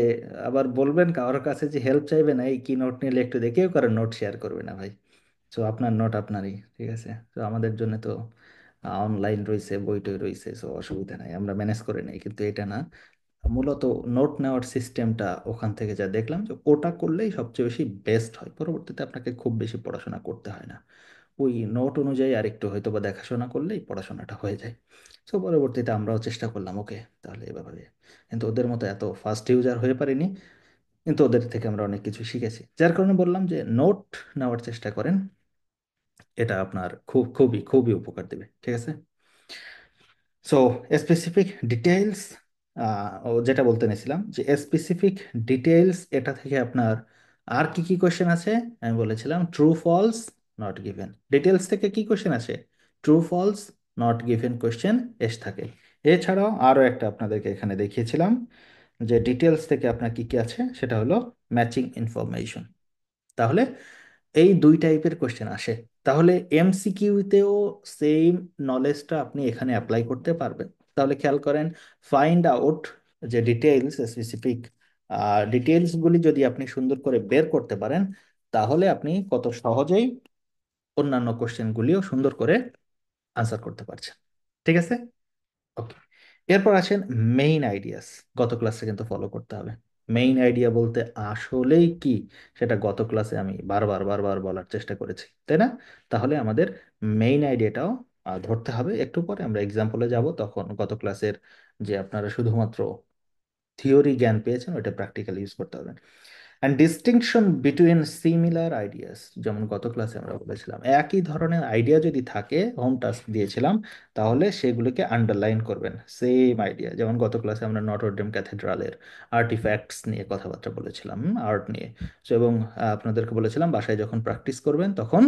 আবার বলবেন কারোর কাছে যে হেল্প চাইবেন, এই কি নোট নিলে একটু দেখেও কারো নোট শেয়ার করবে না ভাই। তো আপনার নোট আপনারই, ঠিক আছে। তো আমাদের জন্য তো অনলাইন রয়েছে, বই টই রয়েছে, সো অসুবিধা নাই, আমরা ম্যানেজ করে নেই। কিন্তু এটা না, মূলত নোট নেওয়ার সিস্টেমটা ওখান থেকে যা দেখলাম যে ওটা করলেই সবচেয়ে বেশি বেস্ট হয়। পরবর্তীতে আপনাকে খুব বেশি পড়াশোনা করতে হয় না, ওই নোট অনুযায়ী আরেকটু হয়তো বা দেখাশোনা করলেই পড়াশোনাটা হয়ে যায়। সো পরবর্তীতে আমরাও চেষ্টা করলাম, ওকে তাহলে এভাবে। কিন্তু ওদের মতো এত ফাস্ট ইউজার হয়ে পারিনি, কিন্তু ওদের থেকে আমরা অনেক কিছু শিখেছি। যার কারণে বললাম যে নোট নেওয়ার চেষ্টা করেন, এটা আপনার খুবই খুবই উপকার দেবে, ঠিক আছে। সো স্পেসিফিক ডিটেইলস, ও যেটা বলতে নিয়েছিলাম যে স্পেসিফিক ডিটেইলস, এটা থেকে আপনার আর কি কি কোশ্চেন আছে। আমি বলেছিলাম true false not given. Details থেকে কি কোশ্চেন আসে? True false not given question এসে থাকে। এছাড়াও আরও একটা আপনাদেরকে এখানে দেখিয়েছিলাম যে ডিটেলস থেকে আপনার কি কি আছে, সেটা হলো ম্যাচিং ইনফরমেশন। তাহলে এই দুই টাইপের কোশ্চেন আসে। তাহলে এমসিকিউতেও সেম নলেজটা আপনি এখানে অ্যাপ্লাই করতে পারবেন। তাহলে খেয়াল করেন, ফাইন্ড আউট যে ডিটেইলস, স্পেসিফিক ডিটেইলসগুলি যদি আপনি সুন্দর করে বের করতে পারেন, তাহলে আপনি কত সহজেই অন্যান্য কোশ্চেনগুলিও সুন্দর করে আনসার করতে পারছেন, ঠিক আছে। ওকে, এরপর আসেন মেইন আইডিয়াস। গত ক্লাসে কিন্তু ফলো করতে হবে। মেইন আইডিয়া বলতে আসলেই কি, সেটা গত ক্লাসে আমি বারবার বারবার বলার চেষ্টা করেছি, তাই না? তাহলে আমাদের মেইন আইডিয়াটাও ধরতে হবে। একটু পরে আমরা এক্সাম্পলে যাব, তখন গত ক্লাসের যে আপনারা শুধুমাত্র থিওরি জ্ঞান পেয়েছেন ওটা প্র্যাকটিক্যালি ইউজ করতে হবে। And distinction between similar ideas, যেমন গত ক্লাসে আমরা বলেছিলাম একই ধরনের আইডিয়া যদি থাকে, হোম টাস্ক দিয়েছিলাম, তাহলে সেগুলোকে আন্ডারলাইন করবেন। সেম আইডিয়া, যেমন গত ক্লাসে আমরা নটরডেম ক্যাথেড্রালের আর্টিফ্যাক্টস নিয়ে কথাবার্তা বলেছিলাম, আর্ট নিয়ে। So, এবং আপনাদেরকে বলেছিলাম বাসায় যখন প্র্যাকটিস করবেন তখন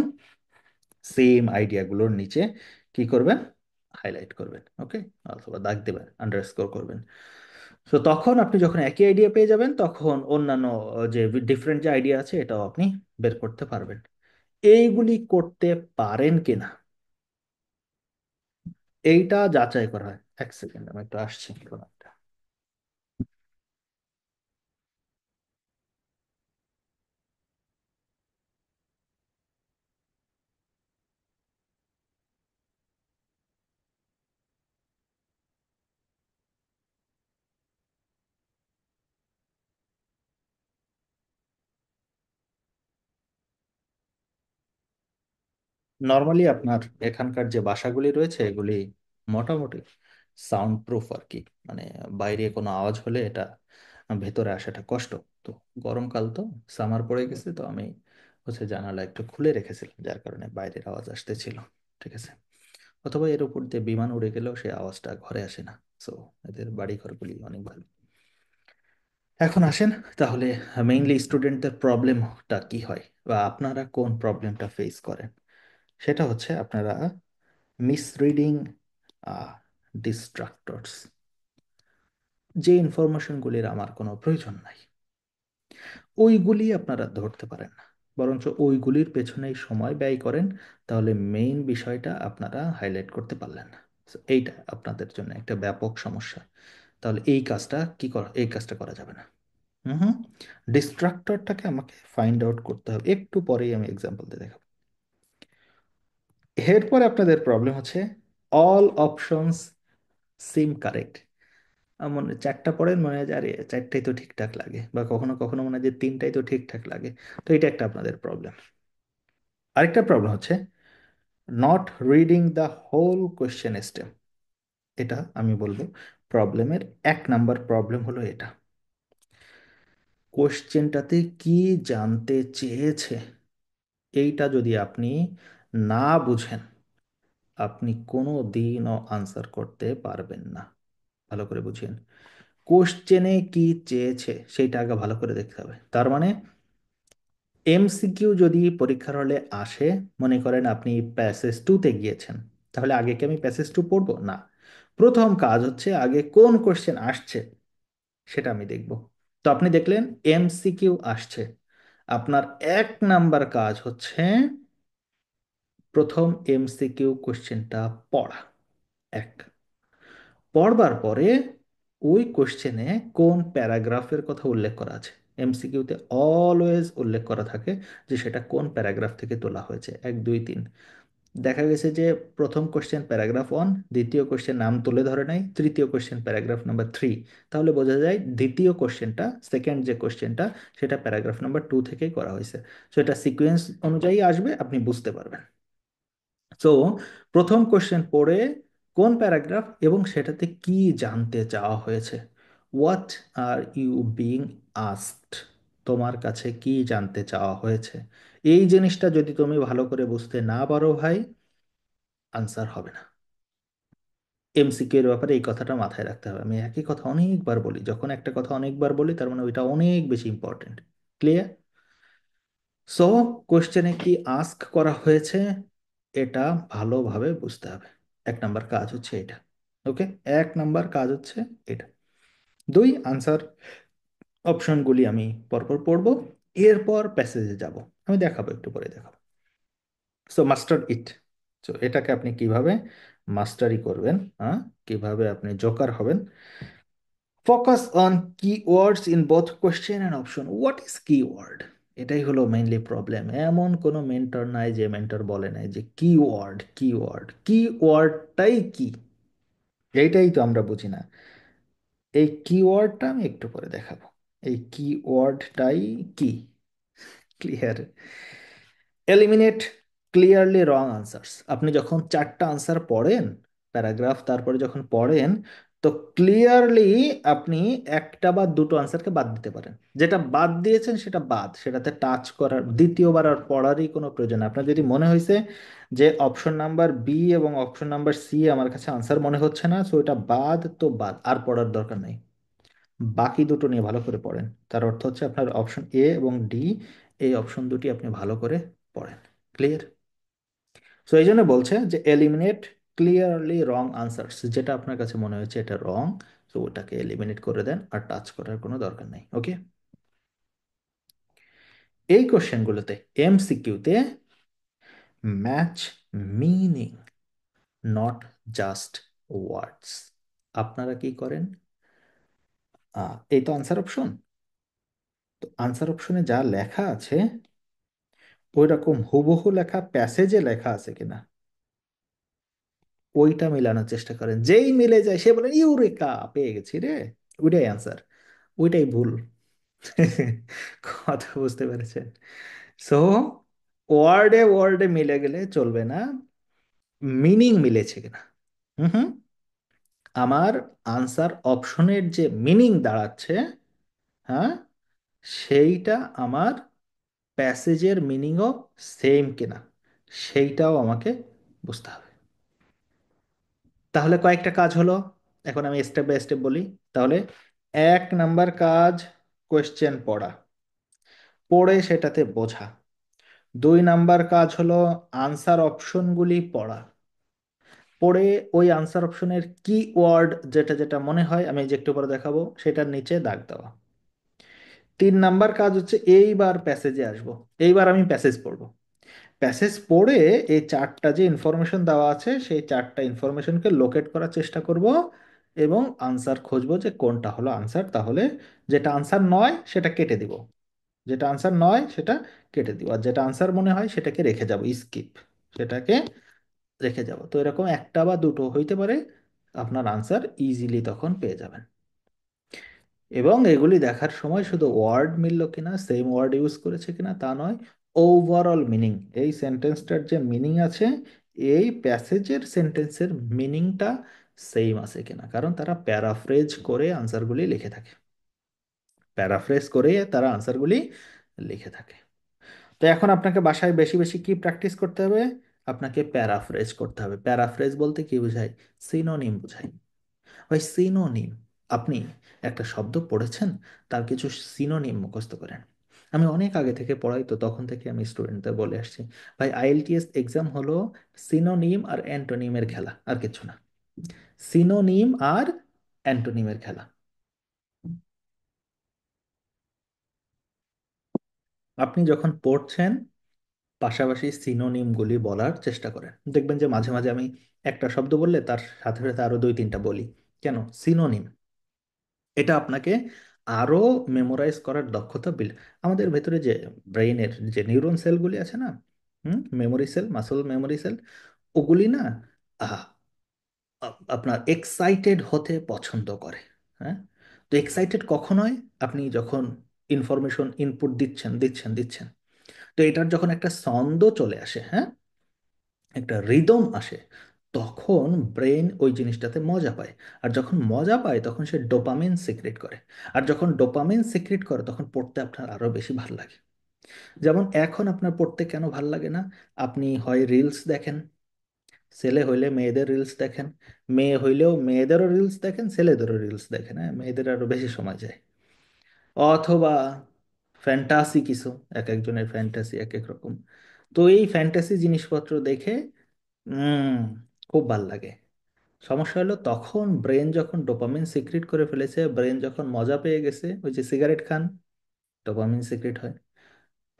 সেম আইডিয়াগুলোর নিচে কি করবেন, হাইলাইট করবেন, ওকে, অথবা দাগ দেবেন, আন্ডারস্কোর করবেন। তো তখন আপনি যখন একই আইডিয়া পেয়ে যাবেন, তখন অন্যান্য যে ডিফারেন্ট যে আইডিয়া আছে এটাও আপনি বের করতে পারবেন। এইগুলি করতে পারেন কিনা এইটা যাচাই করা হয়। এক সেকেন্ড, আমি একটু আসছি কোনো একটা। নর্মালি আপনার এখানকার যে বাসাগুলি রয়েছে এগুলি মোটামুটি সাউন্ড প্রুফ আর কি। মানে বাইরে কোনো আওয়াজ হলে এটা ভেতরে আসাটা কষ্ট। তো গরমকাল তো, সামার পড়ে গেছে, তো আমি হচ্ছে জানালা একটু খুলে রেখেছিলাম, যার কারণে বাইরের আওয়াজ আসতেছিল, ঠিক আছে। অথবা এর উপর দিয়ে বিমান উড়ে গেলেও সেই আওয়াজটা ঘরে আসে না। সো এদের বাড়ি ঘরগুলি অনেক ভালো। এখন আসেন তাহলে, মেইনলি স্টুডেন্টদের প্রবলেমটা কি হয় বা আপনারা কোন প্রবলেমটা ফেস করেন, সেটা হচ্ছে আপনারা মিসরিডিং ডিস্ট্রাক্টরস। যে ইনফরমেশনগুলির আমার কোনো প্রয়োজন নাই ওইগুলি আপনারা ধরতে পারেন না, বরঞ্চ ওইগুলির পেছনেই সময় ব্যয় করেন। তাহলে মেইন বিষয়টা আপনারা হাইলাইট করতে পারলেন না। So, এইটা আপনাদের জন্য একটা ব্যাপক সমস্যা। তাহলে এই কাজটা করা যাবে না। হুম, ডিস্ট্রাক্টরটাকে আমাকে ফাইন্ড আউট করতে হবে, একটু পরেই আমি এক্সাম্পল দিয়ে দেখাবো। এরপরে আপনাদের প্রবলেম হচ্ছে অল অপশনস সিম কারেক্ট। মনে চারটা পড়েন, মনে হয় যে আরে চারটাই তো ঠিকঠাক লাগে, বা কখনো কখনো মনে হয় যে তিনটাই তো ঠিকঠাক লাগে। তো এটা একটা আপনাদের প্রবলেম। আরেকটা প্রবলেম হচ্ছে not reading the whole question stem. এটা আমি বলবো প্রবলেমের 1 নাম্বার প্রবলেম হলো এটা। কোশ্চেনটাতে কি জানতে চেয়েছে এইটা যদি আপনি না বুঝেন, আপনি কোনো দিনও আনসার করতে পারবেন না। ভালো করে বুঝেন, কোশ্চেনে কি চেয়েছে সেইটা আগে ভালো করে দেখতে হবে। তার মানে এমসিকিউ যদি পরীক্ষার হলে আসে, মনে করেন আপনি প্যাসেজ টুতে গিয়েছেন, তাহলে আগে কি আমি প্যাসেজ টু পড়বো না? প্রথম কাজ হচ্ছে আগে কোন কোশ্চেন আসছে সেটা আমি দেখব। তো আপনি দেখলেন এমসিকিউ আসছে, আপনার 1 নাম্বার কাজ হচ্ছে প্রথম এমসিকিউ কোশ্চেনটা পড়া। এক, পড়বার পরে ওই কোশ্চেনে কোন প্যারাগ্রাফের কথা উল্লেখ করা আছে। এমসিকিউতে অলওয়েজ উল্লেখ করা থাকে যে সেটা কোন প্যারাগ্রাফ থেকে তোলা হয়েছে, 1 2 3। দেখা গেছে যে প্রথম কোশ্চেন প্যারাগ্রাফ 1, দ্বিতীয় কোশ্চেন নাম তুলে ধরে নাই, তৃতীয় কোশ্চেন প্যারাগ্রাফ নাম্বার 3, তাহলে বোঝা যায় দ্বিতীয় কোশ্চেনটা, সেকেন্ড যে কোশ্চেনটা, সেটা প্যারাগ্রাফ নাম্বার 2 থেকেই করা হয়েছে। সো এটা সিকোয়েন্স অনুযায়ী আসবে, আপনি বুঝতে পারবেন। সো প্রথম কোশ্চেন পড়ে কোন প্যারাগ্রাফ এবং সেটাতে কি জানতে চাওয়া হয়েছে, what are you being asked, তোমার কাছে কি জানতে চাওয়া হয়েছে, এই জিনিসটা যদি তুমি ভালো করে বুঝতে না পারো ভাই, আনসার হবে না। এমসিকিউ এর ব্যাপারে এই কথাটা মাথায় রাখতে হবে। আমি একই কথা অনেকবার বলি, যখন একটা কথা অনেকবার বলি তার মানে ওইটা অনেক বেশি ইম্পর্টেন্ট। ক্লিয়ার? সো কোশ্চেনে কি আস্ক করা হয়েছে এটা ভালোভাবে বুঝতে হবে। 1 নাম্বার কাজ হচ্ছে এটা। ওকে, 1 নাম্বার কাজ হচ্ছে এটা। দুই, আনসার অপশনগুলি আমি পরপর পড়বো, এরপর প্যাসেজে যাব, আমি দেখাবো, একটু পরে দেখাবো। সো মাস্টার ইট। সো এটাকে আপনি কিভাবে মাস্টারি করবেন, হ্যাঁ, কিভাবে আপনি জোকার হবেন। Focus on keywords in both question and option. What is keyword? এটাই হলো মেইনলি প্রবলেম। এমন কোনো মেন্টর নাই যে মেন্টর বলে নাই যে কিওয়ার্ড, কিওয়ার্ড, কিওয়ার্ডটাই কি, এইটাই তো আমরা বুঝি না। এই কিওয়ার্ডটা আমি একটু পরে দেখাবো, এই কিওয়ার্ডটাই কি। ক্লিয়ার? এলিমিনেট ক্লিয়ারলি রং আনসার্স। আপনি যখন 4টা আনসার পড়েন, প্যারাগ্রাফ তারপরে যখন পড়েন, তো ক্লিয়ারলি আপনি একটা বা দুটো আনসারকে বাদ দিতে পারেন। যেটা বাদ দিয়েছেন সেটা বাদ, সেটাতে টাচ করার দ্বিতীয়বার আর পড়ারই কোনো প্রয়োজন নেই। আপনার যদি মনে হয়েছে যে অপশন নাম্বার বি এবং অপশন নাম্বার সি আমার কাছে আনসার মনে হচ্ছে না, সো এটা বাদ, তো বাদ, আর পড়ার দরকার নেই। বাকি দুটো নিয়ে ভালো করে পড়েন। তার অর্থ হচ্ছে আপনার অপশন এ এবং ডি, এই অপশন দুটি আপনি ভালো করে পড়েন। ক্লিয়ার? সো এই জন্য বলছে যে এলিমিনেট ক্লিয়ারলি রং আনসার্স, যেটা আপনার কাছে মনে হয়েছে এটা রং, তো ওটাকে এলিমিনেট করে দেন, আর টাচ করার কোনো দরকার নেই। ওকে, এই কোশ্চেনগুলোতে এমসিকিউতে ম্যাচ মিনিং, নট জাস্ট ওয়ার্ডস। আপনারা কি করেন, এই তো আনসার অপশন, তো আনসার অপশনে যা লেখা আছে ওই রকম হুবহু লেখা প্যাসেজে লেখা আছে কিনা ওইটা মেলানোর চেষ্টা করেন। যেই মিলে যায় সে বলেন ইউরেকা, পেয়ে গেছি রে, ওইটাই আনসার, ওইটাই ভুল। কথা বুঝতে পেরেছেন? সো ওয়ার্ডে ওয়ার্ডে মিলে গেলে চলবে না, মিনিং মিলেছে কিনা। হুম হুম, আমার আনসার অপশনের যে মিনিং দাঁড়াচ্ছে, হ্যাঁ, সেইটা আমার প্যাসেজের মিনিংও সেম কিনা সেইটাও আমাকে বুঝতে হবে। তাহলে কয়েকটা কাজ হলো, এখন আমি স্টেপ বাই স্টেপ বলি। তাহলে 1 নাম্বার কাজ কোয়েশ্চেন পড়া, পড়ে সেটাতে বোঝা। 2 নাম্বার কাজ হলো আনসার অপশনগুলি পড়া, পড়ে ওই আনসার অপশনের কি ওয়ার্ড যেটা যেটা মনে হয়, আমি যে একটু পরে দেখাবো, সেটার নিচে দাগ দেওয়া। 3 নাম্বার কাজ হচ্ছে এইবার প্যাসেজে আসবো, এইবার আমি প্যাসেজ পড়বো। প্যাসেজ পড়ে এই চারটা যে ইনফরমেশন দেওয়া আছে সেই চারটা ইনফরমেশনকে লোকেট করার চেষ্টা করব এবং আনসার খুঁজবো যে কোনটা হলো আনসার। তাহলে যেটা আনসার নয় সেটা কেটে দিব, যেটা আনসার নয় সেটা কেটে দিব, আর যেটা আনসার মনে হয় সেটাকে রেখে যাব, স্কিপ, সেটাকে রেখে যাব। তো এরকম একটা বা দুটো হইতে পারে, আপনার আনসার ইজিলি তখন পেয়ে যাবেন। এবং এগুলি দেখার সময় শুধু ওয়ার্ড মিলল কিনা, সেম ওয়ার্ড ইউজ করেছে কিনা তা নয়, ওভারঅল মিনিং, এই সেন্টেন্সটার যে মিনিং আছে, এই প্যাসেজের সেন্টেন্সের মিনিংটা সেম আছে কিনা, কারণ তারা প্যারাফ্রেজ করে আনসারগুলি লিখে থাকে। প্যারাফ্রেজ করে তারা আনসারগুলি লিখে থাকে। তো এখন আপনাকে বাসায় বেশি বেশি কি প্র্যাকটিস করতে হবে? আপনাকে প্যারাফ্রেজ করতে হবে। প্যারাফ্রেজ বলতে কি বোঝায়? সিনোনিম বোঝায়। ওই সিনোনিম, আপনি একটা শব্দ পড়েছেন, তার কিছু সিনোনিম মুখস্থ করেন। আমি অনেক আগে থেকে পড়াই, তো তখন থেকে আমি স্টুডেন্টদের বলে আসছি, ভাই আইএলটিএস এক্সাম হলো সিনোনিম আর অ্যান্টোনিমের খেলা, আর কিছু না। সিনোনিম আর অ্যান্টোনিমের খেলা। আপনি যখন পড়ছেন, পাশাপাশি সিনোনিমগুলি বলার চেষ্টা করেন। দেখবেন যে মাঝে মাঝে আমি একটা শব্দ বললে তার সাথে সাথে আরো দুই তিনটা বলি। কেন? সিনোনিম। এটা আপনাকে আরো মেমোরাইজ করার দক্ষতা বিল। আমাদের ভেতরে যে ব্রেইনের যে নিউরন সেলগুলি আছে না, memory cell, muscle memory cell, ওগুলি না আহ, আপনার এক্সাইটেড হতে পছন্দ করে। হ্যাঁ, তো এক্সাইটেড কখন হয়? আপনি যখন ইনফরমেশন ইনপুট দিচ্ছেন দিচ্ছেন দিচ্ছেন, তো এটার যখন একটা ছন্দ চলে আসে, হ্যাঁ, একটা রিদম আসে, তখন ব্রেন ওই জিনিসটাতে মজা পায়। আর যখন মজা পায় তখন সে ডোপামিন সিক্রেট করে। আর যখন ডোপামিন সিক্রেট করে তখন পড়তে আপনার আরো বেশি ভালো লাগে। যেমন এখন আপনার পড়তে কেন ভাল লাগে না? আপনি হয় রিলস দেখেন, ছেলে হইলে মেয়েদের রিলস দেখেন, মেয়ে হইলেও মেয়েদেরও রিলস দেখেন, ছেলেদেরও রিলস দেখেন, হ্যাঁ, মেয়েদের আরো বেশি সময় যায়। অথবা ফ্যান্টাসি কিছু, এক একজনের ফ্যান্টাসি এক এক রকম। তো এই ফ্যান্টাসি জিনিসপত্র দেখে হুম খুব ভাল লাগে। সমস্যা হলো তখন ব্রেন যখন ডোপামিন সিক্রেট করে ফেলেছে, ব্রেন যখন মজা পেয়ে গেছে, ওই যে সিগারেট খান, ডোপামিন সিক্রেট হয়।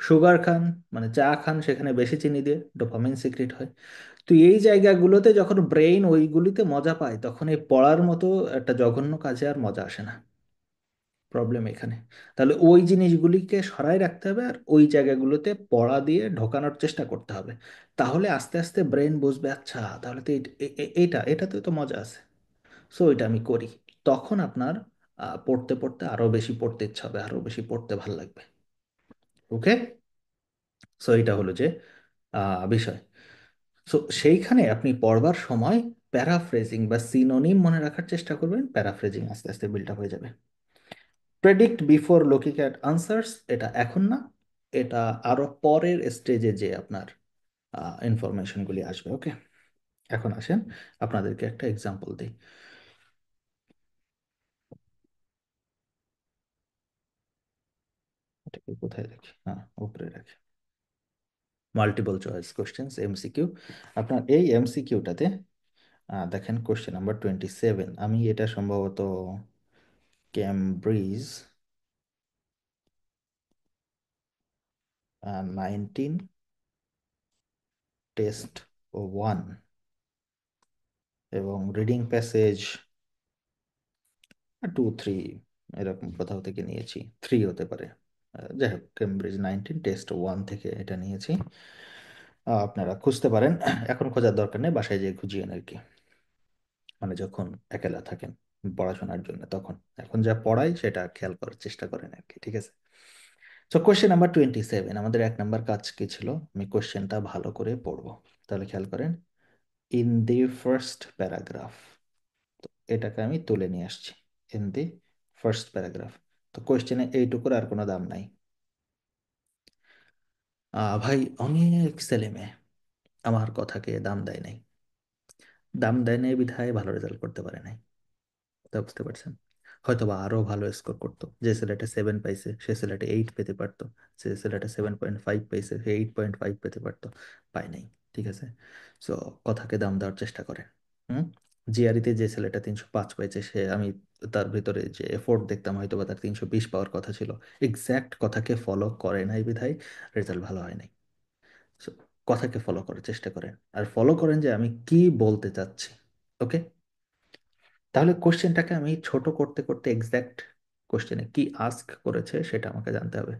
সুগার খান, মানে চা খান, সেখানে বেশি চিনি দিয়ে ডোপামিন সিক্রেট হয়। তো এই জায়গাগুলোতে যখন ব্রেইন ওইগুলিতে মজা পায়, তখন এই পড়ার মতো একটা জঘন্য কাজে আর মজা আসে না। প্রবলেম এখানে। তাহলে ওই জিনিসগুলিকে সরায় রাখতে হবে, আর ওই জায়গাগুলোতে পড়া দিয়ে ঢোকানোর চেষ্টা করতে হবে। তাহলে আস্তে আস্তে ব্রেন বুঝবে, আচ্ছা তাহলে তো এইটা এটাতে তো মজা আছে, সো এটা আমি করি। তখন আপনার পড়তে পড়তে আরো বেশি পড়তে ইচ্ছা হবে, আরো বেশি পড়তে ভালো লাগবে। ওকে, সো এটা হলো যে বিষয়। সো সেইখানে আপনি পড়বার সময় প্যারাফ্রেজিং বা সিনোনিম মনে রাখার চেষ্টা করবেন। প্যারাফ্রেজিং আস্তে আস্তে বিল্ড আপ হয়ে যাবে। Predict before looking at answers, এটা এখন না, এটা আরো পরের স্টেজে যে আপনার ইনফরমেশনগুলি আসবে। ওকে, এখন আসেন আপনাদেরকে একটা এক্সাম্পল দিই। এটাকে কোথায় রাখি? হ্যাঁ, উপরে রাখি। Multiple choice questions, MCQ. আপনার এই এমসিকিউটাতে দেখেন কোশ্চেন নাম্বার 27। আমি এটা সম্ভবত ক্যামব্রিজ 19 টেস্ট 1 এবং রিডিং প্যাসেজ 2 3 এরকম কোথাও থেকে নিয়েছি, 3 হতে পারে। যাই হোক, কেমব্রিজ 19 টেস্ট 1 থেকে এটা নিয়েছি। আপনারা খুঁজতে পারেন, এখন খোঁজার দরকার নেই, বাসায় যেয়ে খুঁজিয়েন আর কি। মানে যখন একেলা থাকেন পড়াশোনার জন্য, তখন এখন যা পড়াই সেটা খেয়াল করার চেষ্টা করেন আর কি, ঠিক আছে? তো কোশ্চেন নাম্বার 27, আমাদের 1 নম্বর কাজ কি ছিল? আমি কোশ্চেনটা ভালো করে পড়বো। তাহলে খেয়াল করেন, ইন দি ফার্স্ট প্যারাগ্রাফ, এটাকে আমি তুলে নিয়ে আসছি। In the first paragraph. তো কোশ্চেনে এইটুকুর আর কোনো দাম নাই। ভাই অনেক ছেলে মেয়ে আমার কথাকে দাম দেয় নাই। দাম দেয় নাই বিধায় ভালো রেজাল্ট করতে পারে নাই। তা বুঝতে পারছেন? হয়তো বা আরো ভালো স্কোর করতো। যে ছেলেটা 7 পাইছে সে ছেলেটা 8 পেতে পারতো। যে ছেলেটা 7.5 পাইছে সে 8.5 পেতে পারতো। পায় নাই। ঠিক আছে? সো কথাকে দাম দেওয়ার চেষ্টা করেন। হুম। জিআরিতে যে ছেলেটা 305 পাইছে, সে আমি তার ভিতরে যে এফোর্ট দেখতাম, হয়তো বা তার 320 পাওয়ার কথা ছিল। এক্স্যাক্ট কথাকে ফলো করে নাই বিধায় রেজাল্ট ভালো হয় নাই। So, কথাকে ফলো করার চেষ্টা করেন, আর ফলো করেন যে আমি কি বলতে চাচ্ছি। ওকে, তাহলে কোশ্চেনটাকে আমি ছোট করতে করতে এক্স্যাক্ট কোশ্চেনে কি আস্ক করেছে সেটা আমাকে জানতে হবে।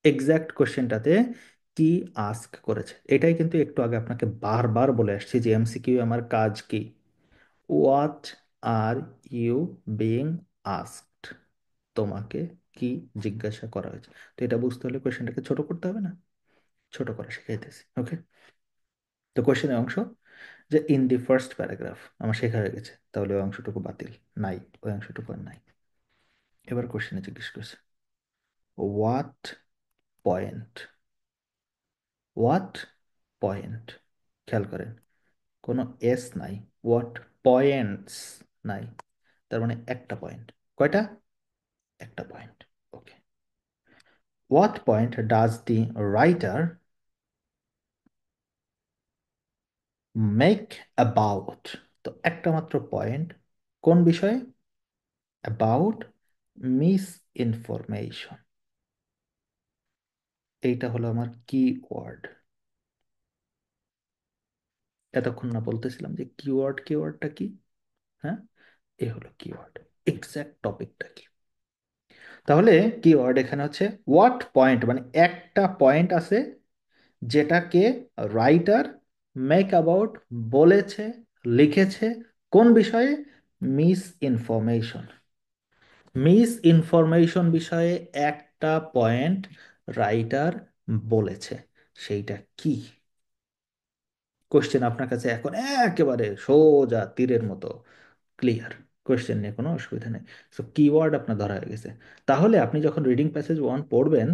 এক্স্যাক্ট কোশ্চেনটাতে কি আস্ক করেছে, এটাই কিন্তু একটু আগে আপনাকে বারবার বলে আসছি যে এমসিকিউ আমার কাজ কি। What are you being asked. তোমাকে কি জিজ্ঞাসা করা হয়েছে। তো এটা বুঝতে হলে কোয়েশ্চেনটাকে ছোট করতে হবে না, ছোট করা শিখাইতেছি। ওকে, তো কোয়েশ্চেনের অংশ যে ইন দি ফার্স্ট প্যারাগ্রাফ আমার শেখা হয়ে গেছে, তাহলে ওই অংশটুকু বাতিল, নাই, ওই অংশটুকু আর নাই। এবার কোয়েশ্চেনে জিজ্ঞেস করছে হোয়াট পয়েন্ট, হোয়াট পয়েন্ট, খেয়াল করেন কোনো এস নাই, হোয়াট পয়েন্টস নাই, তার মানে একটা পয়েন্ট। কয়টা? একটা point. Okay, what point does the writer make about, তো একটা মাত্র পয়েন্ট কোন বিষয়ে? About miss information. এইটা হলো আমার কিওয়ার্ড। এতক্ষণ না বলতেছিলাম যে কিওয়ার্ড, কিওয়ার্ডটা কি? হ্যাঁ, এ হলো কিওয়ার্ড, এক্সাক্ট টপিকটা কি। তাহলে কিওয়ার্ড এখানে হচ্ছে হোয়াট পয়েন্ট, মানে একটা পয়েন্ট আছে যেটাকে রাইটার মেক অ্যাবাউট বলেছে, লিখেছে, কোন বিষয়ে? Miss information. মিস ইনফরমেশন বিষয়ে একটা পয়েন্ট রাইটার বলেছে, সেইটা কি? কোশ্চেন আপনার কাছে এখন একেবারে সোজা তীরের মতো ক্লিয়ার, কোশ্চেন নিয়ে কোনো অসুবিধা নেই। সো কিওয়ার্ড আপনার ধরা হয়ে গেছে। তাহলে আপনি যখন রিডিং প্যাসেজ 1 পড়বেন,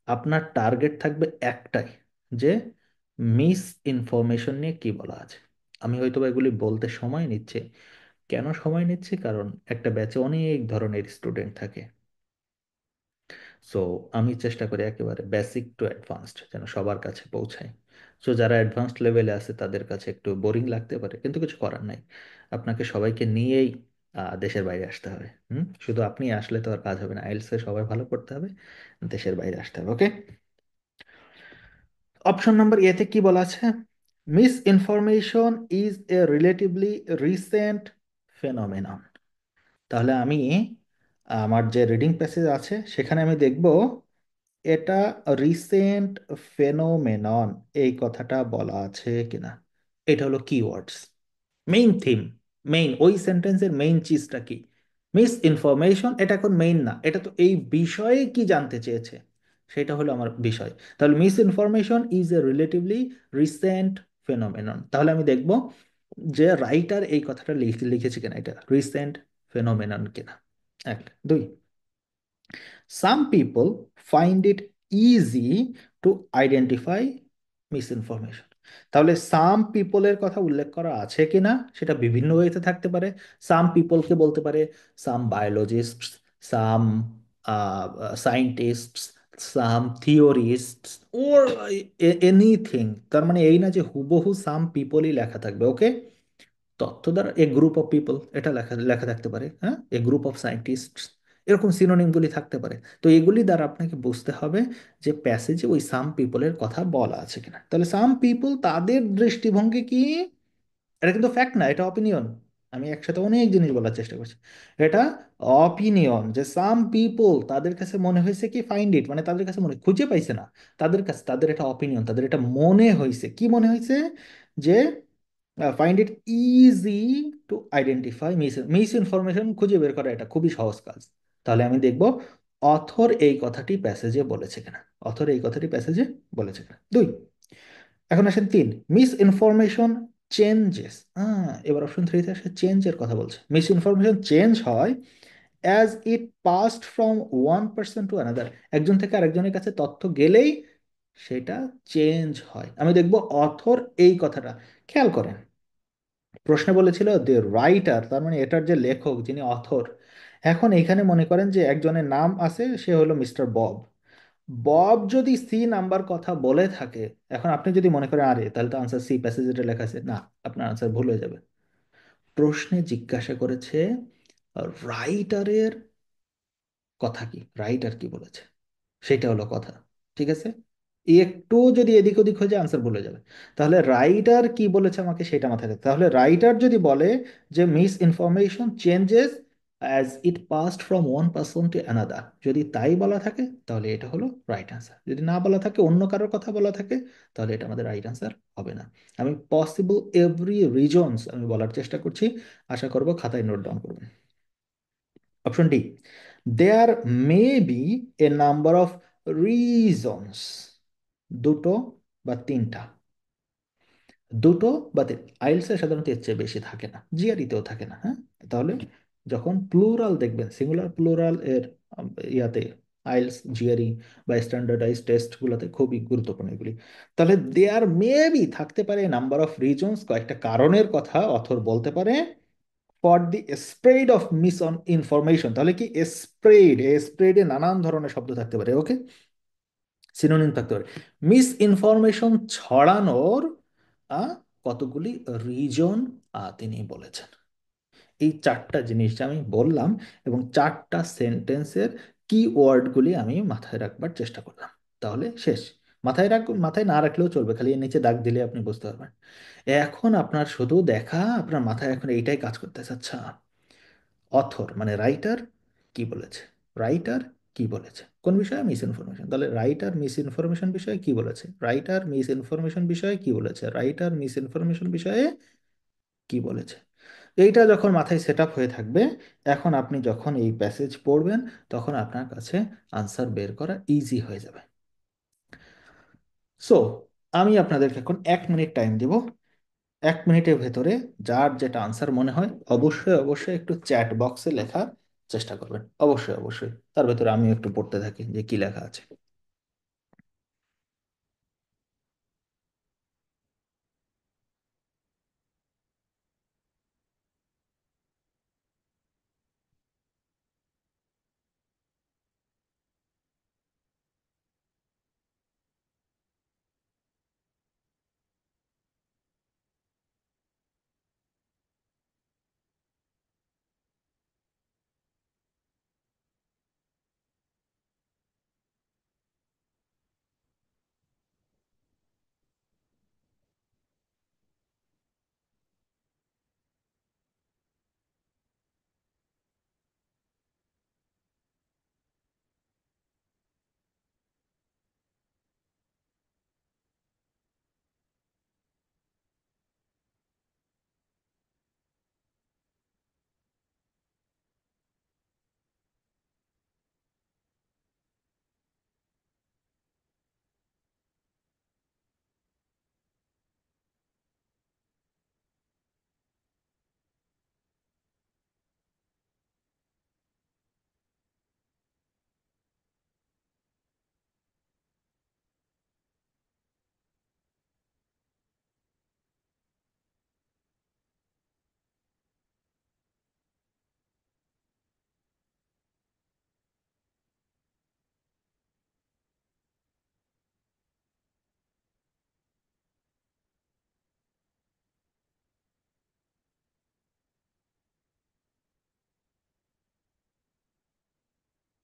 আপনার টার্গেট থাকবে একটাই, যে মিস ইনফরমেশন নিয়ে কি বলা আছে। আমি হয়তো বা এগুলি বলতে সময় নিচ্ছে, কেন সময় নিচ্ছে? কারণ একটা ব্যাচে অনেক ধরনের স্টুডেন্ট থাকে। সো আমি চেষ্টা করি একেবারে বেসিক টু অ্যাডভান্সড যেন সবার কাছে পৌঁছায়। সো যারা অ্যাডভান্সড লেভেলে আছে তাদের কাছে একটু বোরিং লাগতে পারে, কিন্তু কিছু করার নাই, আপনাকে সবাইকে নিয়েই দেশের বাইরে আসতে হবে। শুধু আপনি আসলে তো আর কাজ হবে না, আইএলটিএস সবাই ভালো করতে হবে, দেশের বাইরে আসতে হবে। ওকে, অপশন নাম্বার এতে কি বলা আছে? Miss information is a relatively recent phenomenon. তাহলে আমি আমার যে রিডিং প্যাসেজ আছে সেখানে আমি দেখব এটা রিসেন্ট ফেনোমেনন এই কথাটা বলা আছে কিনা। এটা হলো কিওয়ার্ডস, মেইন থিম, মেইন ওই সেন্টেন্সের মেইন চিজটা কি? মিস ইনফরমেশন, এটা এখন মেইন না, এটা তো এই বিষয়ে কি জানতে চেয়েছে সেটা হলো আমার বিষয়। তাহলে miss information is a relatively recent phenomenon, তাহলে আমি দেখব যে রাইটার এই কথাটা লিখেছে কিনা, এটা রিসেন্ট ফেনোমেনন কিনা। এক, দুই, some people find it easy to identify misinformation। তাহলে সাম পিপলের কথা উল্লেখ করা আছে কিনা সেটা বিভিন্ন ওয়েতে থাকতে পারে। সাম পিপলকে বলতে পারে সাম বায়োলজিস্টস, সাম সায়েন্টিস্টস, সাম থিওরিস্টস, ওর এনিথিং। তার মানে এই না যে হুবহু সাম পিপলই লেখা থাকবে। ওকে, তথ্য দ্বারা এ গ্রুপ অফ পিপল এটা লেখা লেখা থাকতে পারে, হ্যাঁ, এ গ্রুপ অফ সায়েন্টিস্ট, এরকম সিনোনিমগুলি থাকতে পারে। তো এগুলি দ্বারা আপনাকে বুঝতে হবে যে প্যাসেজে ওই সাম পিপলের কথা বলা আছে কিনা। তাহলে সাম পিপল তাদের দৃষ্টিভঙ্গি কি? এটা কিন্তু ফ্যাক্ট না, এটা অপিনিয়ন। আমি একসাথে অনেক জিনিস বলার চেষ্টা করছি। এটা অপিনিয়ন, যে সাম পিপল তাদের কাছে মনে হয়েছে কি, ফাইন্ড ইট মানে তাদের কাছে মনে খুঁজে পাইছে না, তাদের কাছে তাদের এটা অপিনিয়ন, তাদের এটা মনে হয়েছে। কি মনে হয়েছে? যে find it easy to identify miss information, খুঁজে বের করা এটা খুবই সহজ কাজ। তাহলে আমি দেখব অথর এই কথাটি প্যাসেজে বলেছে কিনা, অথর এই কথাটি প্যাসেজে বলেছে কিনা। দুই, এখন আসেন তিন, মিস ইনফরমেশন চেঞ্জেস। এবার অপশন থ্রিতে আসে চেঞ্জের কথা বলছে। মিস ইনফরমেশন চেঞ্জ হয় as it past from one person to another, একজন থেকে আরেকজনের কাছে তথ্য গেলেই সেটা চেঞ্জ হয়। আমি দেখব অথর এই কথাটা, খেয়াল করেন প্রশ্নে বলেছিল দ্য রাইটার, তার মানে এটার যে লেখক যিনি অথর। এখন এখানে মনে করেন যে একজনের নাম আছে, সে হলো মিস্টার বব। বব যদি সি নাম্বার কথা বলে থাকে, এখন আপনি যদি মনে করেন আরে তাহলে তো আনসার সি, প্যাসেজ এটা লেখা আছে, না, আপনার আনসার ভুল হয়ে যাবে। প্রশ্নে জিজ্ঞাসা করেছে রাইটারের কথা কি, রাইটার কি বলেছে, সেটা হলো কথা। ঠিক আছে, একটু যদি এদিক ওদিক হয়ে যায় আনসার ভুলে যাবে। তাহলে রাইটার কি বলেছে আমাকে সেটা মাথায় রাখতে, তাহলে রাইটার যদি বলে যে miss information changes as it past from one person to another, যদি তাই বলা থাকে তাহলে এটা হলো রাইট আনসার। যদি না বলা থাকে, অন্য কারোর কথা বলা থাকে, তাহলে এটা আমাদের রাইট আনসার হবে না। আমি পসিবল এভরি রিজনস আমি বলার চেষ্টা করছি, আশা করব খাতায় নোট ডাউন করবেন। Option D, there may be a number of reasons, দুটো বা তিনটা, দুটো বা আইএলটিএস এ সাধারণত এর চেয়ে বেশি থাকে না, জিআরইতেও থাকে না, হ্যাঁ। তাহলে যখন প্লুরাল দেখবেন, সিঙ্গুলার প্লুরাল এর ইয়াতে আইএলটিএস, জিআরই বা স্ট্যান্ডার্ডাইজ টেস্ট গুলোতে খুবই গুরুত্বপূর্ণ এগুলি। তাহলে দেয়ার মেবি থাকতে পারে নাম্বার অফ রিজনস, কয়েকটা কারণের কথা অথর বলতে পারে, for the spread of miss on information. তাহলে কি স্প্রেড, স্প্রেডে নানান ধরনের শব্দ থাকতে পারে, ওকে, সিনোনিম থাকতে পারে। মিস ইনফরমেশন ছড়ানোর আহ, কতগুলি রিজন তিনি বলেছেন। এই চারটা জিনিস যে আমি বললাম এবং চারটা সেন্টেন্সের কি ওয়ার্ডগুলি আমি মাথায় রাখবার চেষ্টা করলাম, তাহলে শেষ। মাথায় না রাখলেও চলবে, খালি এর নিচে দাগ দিলে আপনি বুঝতে পারবেন। এখন আপনার শুধু দেখা, আপনার মাথায় এখন এইটাই কাজ করতেছে, আচ্ছা অথর মানে রাইটার কি বলেছে, রাইটার কি বলেছে কোন বিষয়ে, মিস ইনফরমেশন, তাহলে রাইটার মিস ইনফরমেশন বিষয়ে কি বলেছে, রাইটার মিস ইনফরমেশন বিষয়ে কি বলেছে, রাইটার মিস ইনফরমেশন বিষয়ে কি বলেছে। এইটা যখন মাথায় সেট আপ হয়ে থাকবে, এখন আপনি যখন এই প্যাসেজ পড়বেন, তখন আপনার কাছে আনসার বের করা ইজি হয়ে যাবে। সো আমি আপনাদেরকে এখন 1 মিনিট টাইম দিব। 1 মিনিটের ভেতরে যার যেটা আনসার মনে হয় অবশ্যই অবশ্যই একটু চ্যাট বক্সে লেখার চেষ্টা করবেন, অবশ্যই অবশ্যই। তার ভেতরে আমি একটু পড়তে থাকি যে কি লেখা আছে।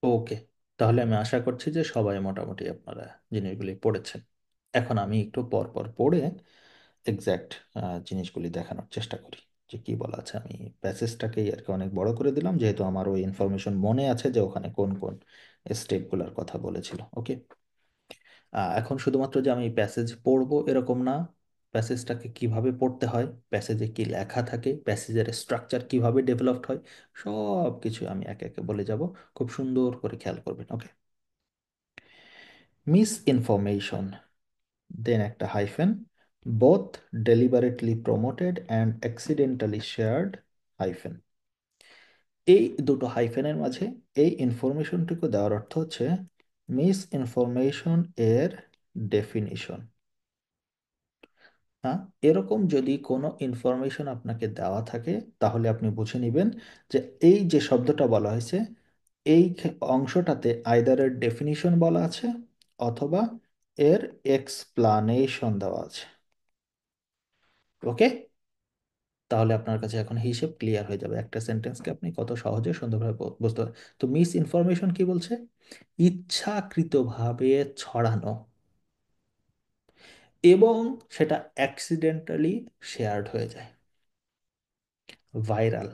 ওকে, তাহলে আমি আশা করছি যে সবাই মোটামুটি আপনারা জিনিসগুলি পড়েছেন। এখন আমি একটু পর পর পড়ে এক্স্যাক্ট জিনিসগুলি দেখানোর চেষ্টা করি যে কি বলা আছে। আমি প্যাসেজটাকেই আর কি অনেক বড় করে দিলাম, যেহেতু আমার ওই ইনফরমেশন মনে আছে যে ওখানে কোন কোন স্টেপগুলোর কথা বলেছিল, ওকে। এখন শুধুমাত্র যে আমি প্যাসেজ পড়বো এরকম না, প্যাসেজটাকে কিভাবে পড়তে হয়, প্যাসেজে কি লেখা থাকে, প্যাসেজের স্ট্রাকচার কিভাবে ডেভেলপড হয়, সব কিছু আমি একে একে বলে যাব। খুব সুন্দর করে খেয়াল করবেন, ওকে। মিস ইনফরমেশন, দেন একটা hyphen, both deliberately promoted and accidentally shared, hyphen. এই দুটো হাইফেনের মাঝে এই ইনফরমেশনটুকু দেওয়ার অর্থ হচ্ছে মিস ইনফরমেশন এর ডেফিনিশন। হ্যাঁ, এরকম যদি কোনো ইনফরমেশন আপনাকে দেওয়া থাকে, তাহলে আপনি বুঝে নেবেন যে এই যে শব্দটা বলা হয়েছে, এই অংশটাতে আইদার এর ডেফিনিশন বলা আছে অথবা এর এক্সপ্লানেশন দেওয়া আছে, ওকে। তাহলে আপনার কাছে এখন হিসেব ক্লিয়ার হয়ে যাবে, একটা সেন্টেন্সকে আপনি কত সহজে সুন্দরভাবে বুঝতে পারবেন। তো মিস ইনফরমেশন কি বলছে, ইচ্ছাকৃতভাবে ছড়ানো এবং সেটা অ্যাক্সিডেন্টালি শেয়ার্ড হয়ে যায়, ভাইরাল,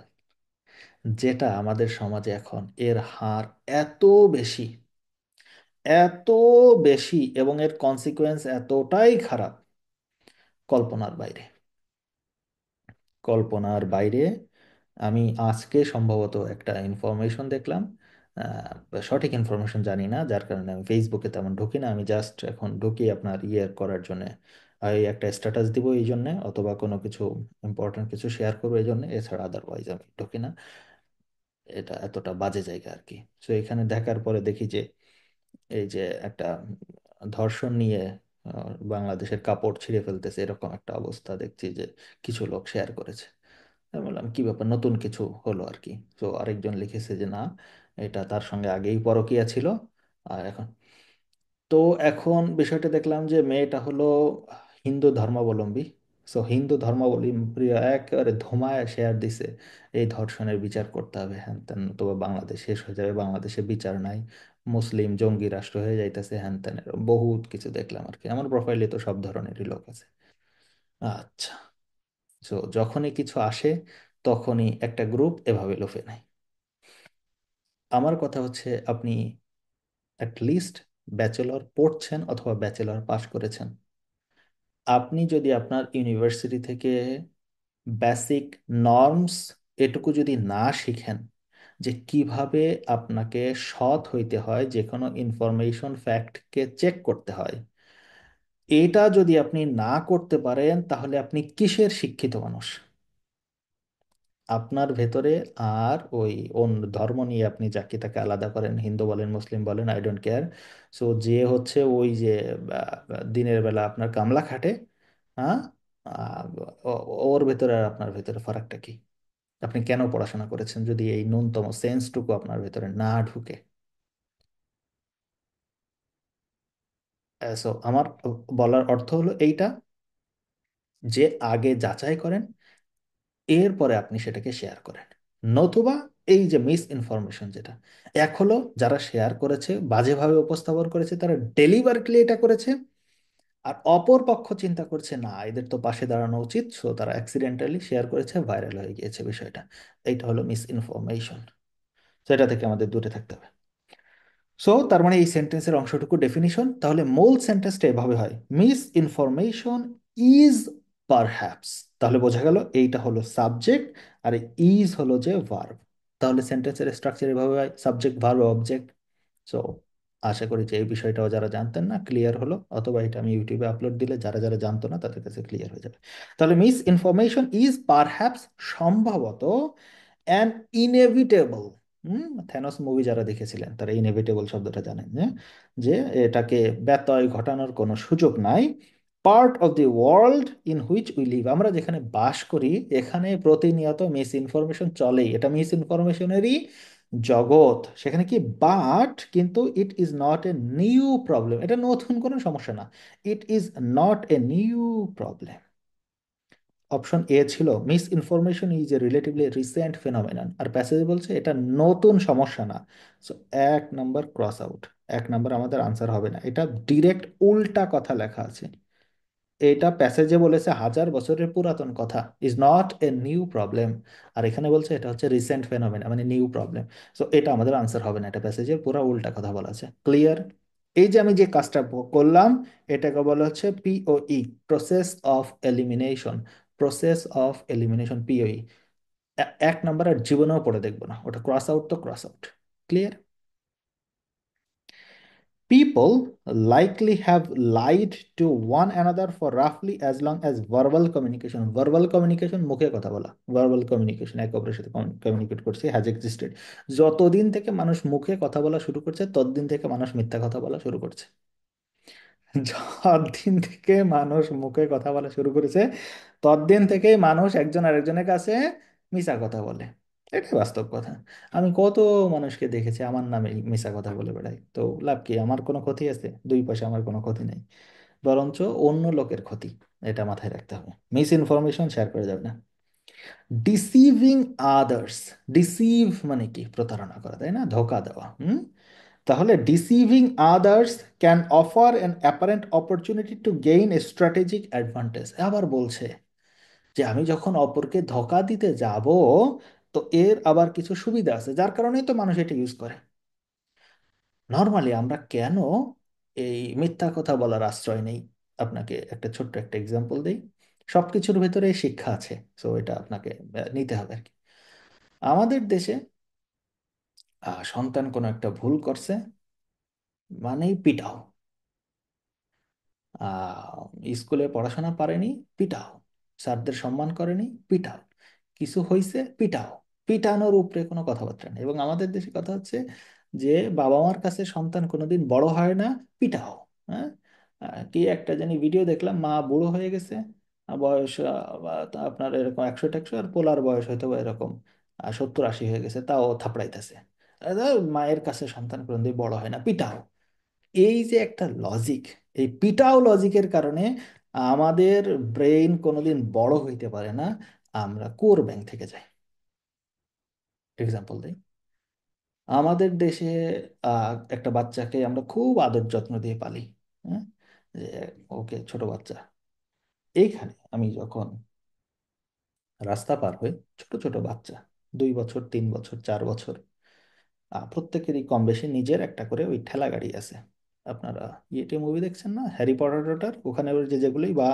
যেটা আমাদের সমাজে এখন এর হার এত বেশি, এত বেশি, এবং এর কনসিকোয়েন্স এতটাই খারাপ, কল্পনার বাইরে, কল্পনার বাইরে। আমি আজকে সম্ভবত একটা ইনফরমেশন দেখলাম, সঠিক ইনফরমেশন জানি না, যার কারণে আমি ফেসবুকে তেমন ঢুকি না। আমি জাস্ট এখন ঢুকি আপনার ইয়ে করার জন্য, এই একটা স্ট্যাটাস দিব এই জন্যে, অথবা কোনো কিছু ইম্পর্টেন্ট কিছু শেয়ার করবো এই জন্য, এছাড়া আদারওয়াইজ আমি ঢুকি না। এটা এতটা বাজে জায়গা আর কি। তো এখানে দেখার পরে দেখি যে এই যে একটা ধর্ষণ নিয়ে বাংলাদেশের কাপড় ছিঁড়ে ফেলতেছে এরকম একটা অবস্থা দেখছি যে কিছু লোক শেয়ার করেছে। আমি বললাম কি ব্যাপার, নতুন কিছু হলো আর কি। তো আরেকজন লিখেছে যে না, এটা তার সঙ্গে আগেই পরকীয়া ছিল, আর এখন তো এখন বিষয়টা দেখলাম যে মেয়েটা হলো হিন্দু ধর্মাবলম্বী। সো হিন্দু ধর্মাবলম্বী একেবারে ধুমায় শেয়ার দিছে, এই ধর্ষণের বিচার করতে হবে, হ্যান ত্যান, তবে বাংলাদেশ শেষ হয়ে যাবে, বাংলাদেশে বিচার নাই, মুসলিম জঙ্গি রাষ্ট্র হয়ে যাইতেছে, হ্যান ত্যানের বহুত কিছু দেখলাম আর কি। আমার প্রোফাইলে তো সব ধরনেরই লোক আছে। আচ্ছা, তো যখনই কিছু আসে তখনই একটা গ্রুপ এভাবে লোফে নেয়। আমার কথা হচ্ছে আপনি অ্যাট লিস্ট ব্যাচেলর পড়ছেন অথবা ব্যাচেলর পাশ করেছেন। আপনি যদি আপনার ইউনিভার্সিটি থেকে বেসিক নর্মস এটুকু যদি না শিখেন, যে কিভাবে আপনাকে সৎ হইতে হয়, যে কোনো ইনফরমেশন ফ্যাক্টকে চেক করতে হয়, এটা যদি আপনি না করতে পারেন তাহলে আপনি কিসের শিক্ষিত মানুষ? আপনার ভেতরে আর ওই অন্য ধর্ম নিয়ে আপনি যাকে তাকে আলাদা করেন, হিন্দু বলেন মুসলিম বলেন, আই ডোন্ট কেয়ার। সো যে হচ্ছে ওই যে দিনের বেলা আপনার কামলা খাটে, হ্যাঁ, আহ, ওর ভেতরে আর আপনার ভেতরে ফারাকটা কি? আপনি কেন পড়াশোনা করেছেন যদি এই ন্যূনতম সেন্সটুকু আপনার ভেতরে না ঢুকে? সো আমার বলার অর্থ হলো এইটা, যে আগে যাচাই করেন, এরপরে আপনি সেটাকে শেয়ার করেন। নতুবা এই যে মিস ইনফরমেশন যেটা, এক হলো যারা শেয়ার করেছে বাজেভাবে উপস্থাপন করেছে, তারা ডেলিভারেটলি এটা করেছে, আর অপর পক্ষ চিন্তা করছে না এদের তো পাশে দাঁড়ানো উচিত, সো তারা অ্যাক্সিডেন্টালি শেয়ার করেছে, ভাইরাল হয়ে গিয়েছে বিষয়টা। এইটা হলো মিস ইনফরমেশন। সেটা থেকে আমাদের দূরে থাকতে হবে। সো তার মানে এই সেন্টেন্সের অংশটুকু ডেফিনিশন, তাহলে মূল সেন্টেন্সটা এভাবে হয়, মিস ইনফরমেশন ইজ পারহ্যাপস। তাহলে বোঝা গেল এইটা হলো সাবজেক্ট, আর ইজ হলো যে ভার্ব। তাহলে সেন্টেন্সের স্ট্রাকচার এভাবে হয়, সাবজেক্ট ভার্ব অবজেক্ট। সো আশা করি যে এই বিষয়টাও যারা জানতেন না ক্লিয়ার হলো, অথবা এটা আমি ইউটিউবে আপলোড দিলে যারা যারা জানতো না তাদের কাছে ক্লিয়ার হয়ে যাবে। তাহলে মিস ইনফরমেশন ইজ পারহ্যাপস, সম্ভবত, অ্যান ইনএভিটেবল। থ্যানোস মুভি যারা দেখেছিলেন তারা ইনএভিটেবল শব্দটা জানেন, যে এটাকে ব্যত্যয় ঘটানোর কোনো সুযোগ নাই। Part of the world in which we live, আমরা যেখানে বাস করি এখানে প্রতিনিয়ত মিস ইনফরমেশন চলেই, এটা মিস ইনফরমেশনেরই জগৎ। সেখানে কি, বাট কিন্তু it is not a new problem, এটা নতুন কোনো সমস্যা না। It is not a new problem. Option A ছিল misinformation is a relatively recent phenomenon, আর প্যাসেজে বলছে এটা নতুন সমস্যা না। সো এক নাম্বার ক্রস আউট, এক নাম্বার আমাদের আনসার হবে না, এটা ডিরেক্ট উল্টা কথা লেখা আছে। এটা প্যাসেজে বলেছে 1000 বছরের পুরাতন কথা, is not a new problem, আর এখানে বলছে এটা হচ্ছে রিসেন্ট ফেনোমেনা মানে নিউ প্রবলেম। সো এটা আমাদের আনসার হবে না, এটা প্যাসেজের পুরো উল্টা কথা বলা আছে। ক্লিয়ার? এই যে আমি যে কাজটা করলাম, এটাকে বলা হচ্ছে POE, process of elimination. Process of elimination, POE. এক নাম্বার আর জীবনেও পড়ে দেখবো না, ওটা ক্রস আউট তো cross out. Clear? People likely have lied to one another for roughly as long as verbal communication. Verbal communication মুখে কথা বলা, verbal communication একে অপরের সাথে কমিউনিকেট করছে, হ্যাজ এক্সিস্টেড। যতদিন থেকে মানুষ মুখে কথা বলা শুরু করছে ততদিন থেকে মানুষ মিথ্যা কথা বলা শুরু করছে। যতদিন থেকে মানুষ মুখে কথা বলা শুরু করেছে ততদিন থেকেই মানুষ একজন আরেকজনের কাছে মিছা কথা বলে। এটাই বাস্তব কথা। আমি কত মানুষকে দেখেছি আমার নামে মিছা কথা বলে বেড়াই, তো লাভ কি, আমার কোনো ক্ষতি আছে? 2 পয়সা আমার কোনো ক্ষতি নেই, বরঞ্চ অন্য লোকের ক্ষতি। এটা মাথায় রাখতে হবে, মিস ইনফরমেশন শেয়ার করা যাবে না। ডিসিভিং আদার্স, ডিসিভ মানে কি, প্রতারণা করা, তাই না, ধোকা দেওয়া। তাহলে deceiving others can offer an apparent opportunity to gain a strategic advantage. আবার বলছে যে আমি যখন অপরকে ধোকা দিতে যাব, তো এর আবার কিছু সুবিধা আছে, যার কারণেই তো মানুষ এটা ইউজ করে। নর্মালি আমরা কেন এই মিথ্যা কথা বলার আশ্রয় নেই? আপনাকে একটা ছোট্ট একটা এক্সাম্পল দিই। সবকিছুর ভেতরে শিক্ষা আছে, সো এটা আপনাকে নিতে হবে আর কি। আমাদের দেশে সন্তান কোনো একটা ভুল করছে মানেই পিটাও। স্কুলে পড়াশোনা পারেনি, পিটাও। স্যারদের সম্মান করেনি, পিটাও। কিছু হয়েছে, পিটাও। পিটানোর উপরে কোনো কথাবার্তা নেই। এবং আমাদের দেশে কথা হচ্ছে যে বাবা মার কাছে সন্তান কোনোদিন বড় হয় না, পিটাও। হ্যাঁ। কি একটা জানি ভিডিও দেখলাম, মা বুড়ো হয়ে গেছে, বয়স আপনার এরকম 100 100, আর পোলার বয়স হয়তো বা এরকম 70 80 হয়ে গেছে, তাও থাপড়াইতেছে। মায়ের কাছে সন্তান কোনোদিন বড় হয় না, পিটাও। এই যে একটা লজিক, এই পিটাও লজিকের কারণে আমাদের ব্রেইন কোনোদিন বড় হইতে পারে না, আমরা কোর ব্যাংক থেকে যাই। এক্সাম্পল দিই, আমাদের দেশে একটা বাচ্চাকে আমরা খুব আদর যত্ন দিয়ে পালি। হ্যাঁ, যে ওকে ছোট বাচ্চা, এইখানে আমি যখন রাস্তা পার হই, ছোট ছোট বাচ্চা, 2 বছর 3 বছর 4 বছর, প্রত্যেকেরই কম বেশি নিজের একটা করে ওই ঠেলা গাড়ি আছে। আপনারা ইয়েতে মুভি দেখছেন না, হ্যারি পটার টটার, ওখানে ওই যে যেগুলোই বা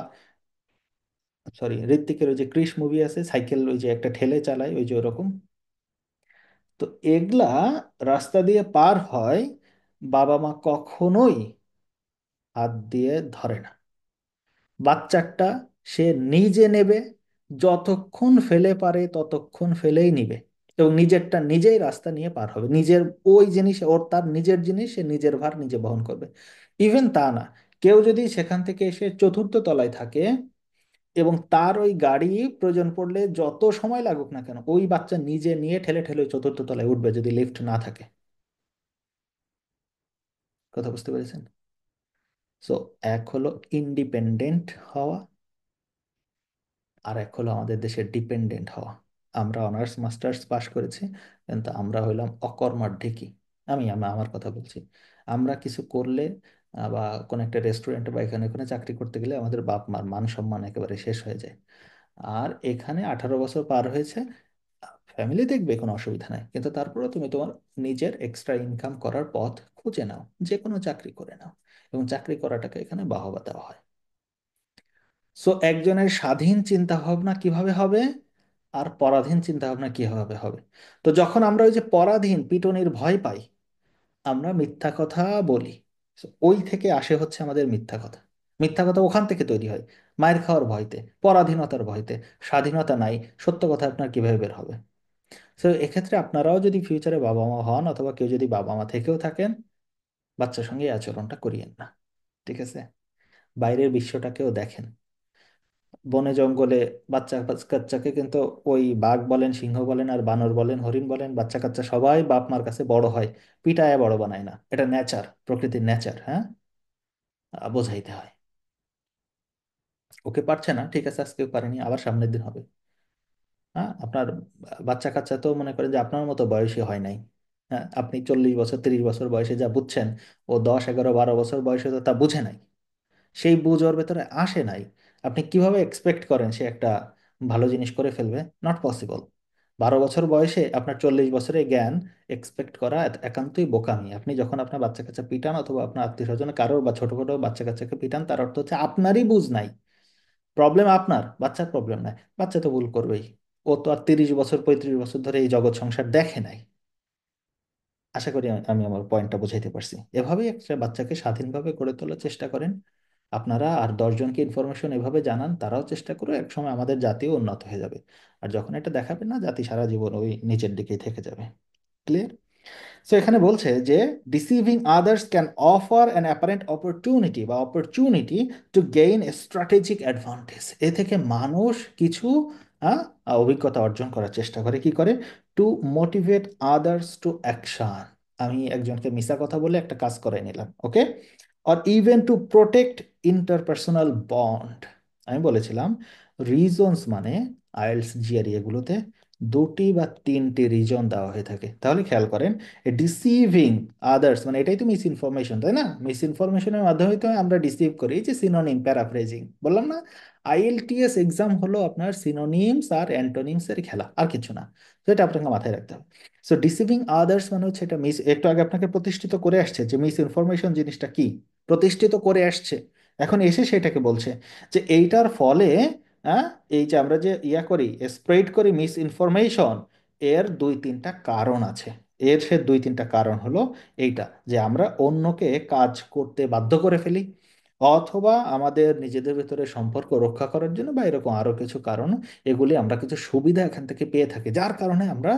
সরি ঋত্বিকের ওই যে ক্রিস মুভি আছে, সাইকেল ওই যে একটা ঠেলে চালায়, ওই যে ওরকম। তো এগুলা রাস্তা দিয়ে পার হয়, বাবা মা কখনোই হাত দিয়ে ধরে না। বাচ্চাটা সে নিজে নেবে, যতক্ষণ ফেলে পারে ততক্ষণ ফেলেই নিবে, এবং নিজেরটা নিজেই রাস্তা নিয়ে পার হবে। নিজের ওই জিনিস ওর, তার নিজের জিনিস, সে নিজের ভার নিজে বহন করবে। ইভেন তা না, কেউ যদি সেখান থেকে এসে চতুর্থ তলায় থাকে এবং তার ওই গাড়ি প্রয়োজন পড়লে যত সময় লাগুক না কেন, ওই বাচ্চা নিজে নিয়ে ঠেলে ঠেলে ওই চতুর্থ তলায় উঠবে যদি লিফট না থাকে। কথা বুঝতে পেরেছেন? সো এক হলো ইন্ডিপেন্ডেন্ট হওয়া, আর এক হলো আমাদের দেশের ডিপেন্ডেন্ট হওয়া। আমরা অনার্স মাস্টার্স পাশ করেছি, কিন্তু আমরা হইলাম অকর্মার ঢেকি। আমি আমার কথা বলছি। আমরা কিছু করলে বা কোনো একটা রেস্টুরেন্টে বা এখানে ওখানে চাকরি করতে গেলে আমাদের বাপ মার মান সম্মান একেবারে শেষ হয়ে যায়। আর এখানে 18 বছর পার হয়েছে, ফ্যামিলি দেখবে কোনো অসুবিধা নাই, কিন্তু তারপরে তুমি তোমার নিজের এক্সট্রা ইনকাম করার পথ খুঁজে নাও, যে কোনো চাকরি করে নাও, এবং চাকরি করাটাকে এখানে বাহবা দেওয়া হয়। সো একজনের স্বাধীন চিন্তা ভাবনা কিভাবে হবে, আর পরাধীন চিন্তা ভাবনা কিভাবে হবে? তো যখন আমরা ওই যে পরাধীন পিটুনির ভয় পাই, আমরা মিথ্যা কথা বলি। So, ওই থেকে আসে হচ্ছে আমাদের মিথ্যা কথা। মিথ্যা কথা ওখান থেকে তৈরি হয়, মায়ের খাওয়ার ভয়তে, পরাধীনতার ভয়তে। স্বাধীনতা নাই, সত্য কথা আপনার কিভাবে বের হবে? তো এক্ষেত্রে আপনারাও যদি ফিউচারে বাবা মা হন, অথবা কেউ যদি বাবা মা থেকেও থাকেন, বাচ্চার সঙ্গে এই আচরণটা করিয়েন না। ঠিক আছে? বাইরের বিশ্বটাকেও দেখেন। বনে জঙ্গলে বাচ্চা কাচ্চাকে কিন্তু ওই বাঘ বলেন, সিংহ বলেন, আর বানর বলেন, হরিণ বলেন, বাচ্চা কাচ্চা সবাই বাপ মার কাছে বড় হয়, পিটায় বড় বানায় না। এটা নেচার, প্রকৃতির নেচার। হ্যাঁ, বোঝাইতে হয়। ওকে পারছে না, ঠিক আছে, আজকে পারেনি, আবার সামনের দিন হবে। হ্যাঁ, আপনার বাচ্চা কাচ্চা তো মনে করেন যে আপনার মতো বয়সী হয় নাই। হ্যাঁ, আপনি 40 বছর 30 বছর বয়সে যা বুঝছেন, ও 10 11 12 বছর বয়সে তো তা বুঝে নাই। সেই বুঝ ওর ভেতরে আসে নাই। আপনি কিভাবে এক্সপেক্ট করেন সে একটা ভালো জিনিস করে ফেলবে? Not possible. 12 বছর বয়সে আপনার 40 বছরে জ্ঞান এক্সপেক্ট করা একান্তই বোকামি। আপনি যখন আপনার বাচ্চা কাচ্চা পিটান, অথবা আপনার আত্মীয় স্বজন কারোর বা ছোট ছোট বাচ্চা কাচ্চাকে পিটান, তার অর্থ হচ্ছে আপনারই বুঝ নাই। প্রবলেম আপনার, বাচ্চার প্রবলেম নাই। বাচ্চা তো ভুল করবেই। ও তো আর 30 বছর 35 বছর ধরে এই জগৎ সংসার দেখে নাই। আশা করি আমি আমার পয়েন্টটা বুঝাইতে পারছি। এভাবেই একটা বাচ্চাকে স্বাধীনভাবে গড়ে তোলার চেষ্টা করেন আপনারা, আর 10 জনকে ইনফরমেশন এভাবে জানান, তারাও চেষ্টা করে, একসময় আমাদের জাতিও উন্নত হয়ে যাবে। আর যখন এটা দেখাবে না, জাতি সারা জীবন ওই নিচের দিকেই থেকে যাবে। ক্লিয়ার? সো এখানে বলছে যে deceiving others can offer an apparent opportunity বা opportunity to gain a strategic advantage. এ থেকে মানুষ কিছু আহ, অভিজ্ঞতা অর্জন করার চেষ্টা করে। কি করে? To motivate others to action. আমি একজনকে মিশা কথা বলে একটা কাজ করাই নিলাম, okay. Or even to protect interpersonal bond. আমি বলেছিলাম রিজনস মানে আইএলটিএস জিআরই এগুলোতে 2টি বা 3টি রিজন দেওয়া হয়ে থাকে। তাহলে খেয়াল করেন, ডিসিভিং আদার্স মানে এটাই তো মিস ইনফরমেশন, তাই না? মিস ইনফরমেশনের মাধ্যমে তো আমরা ডিসিভ করি। এই যে সিনোনিম, প্যারাফ্রেজিং বললাম না, আইএলটিএস এক্সাম হলো আপনার সিনোনিমস আর অ্যান্টোনিমস এর খেলা, আর কিছু না। তো এটা আপনাকে মাথায় রাখতে হবে। সো ডিসিভিং আদার্স মানে হচ্ছে এটা মিস, একটু আগে আপনাকে প্রতিষ্ঠিত করে আসছে যে মিস ইনফরমেশন জিনিসটা কি, প্রতিষ্ঠিত করে আসছে। এখন এসে সেটাকে বলছে যে এইটার ফলে, হ্যাঁ, এই যে আমরা যে ইয়া করি, স্প্রেড করি মিস ইনফরমেশন, এর দুই তিনটা কারণ আছে। এর সে দুই তিনটা কারণ হলো এইটা, যে আমরা অন্যকে কাজ করতে বাধ্য করে ফেলি, অথবা আমাদের নিজেদের ভিতরে সম্পর্ক রক্ষা করার জন্য, বা এরকম আরো কিছু কারণ। এগুলি আমরা কিছু সুবিধা এখান থেকে পেয়ে থাকি, যার কারণে আমরা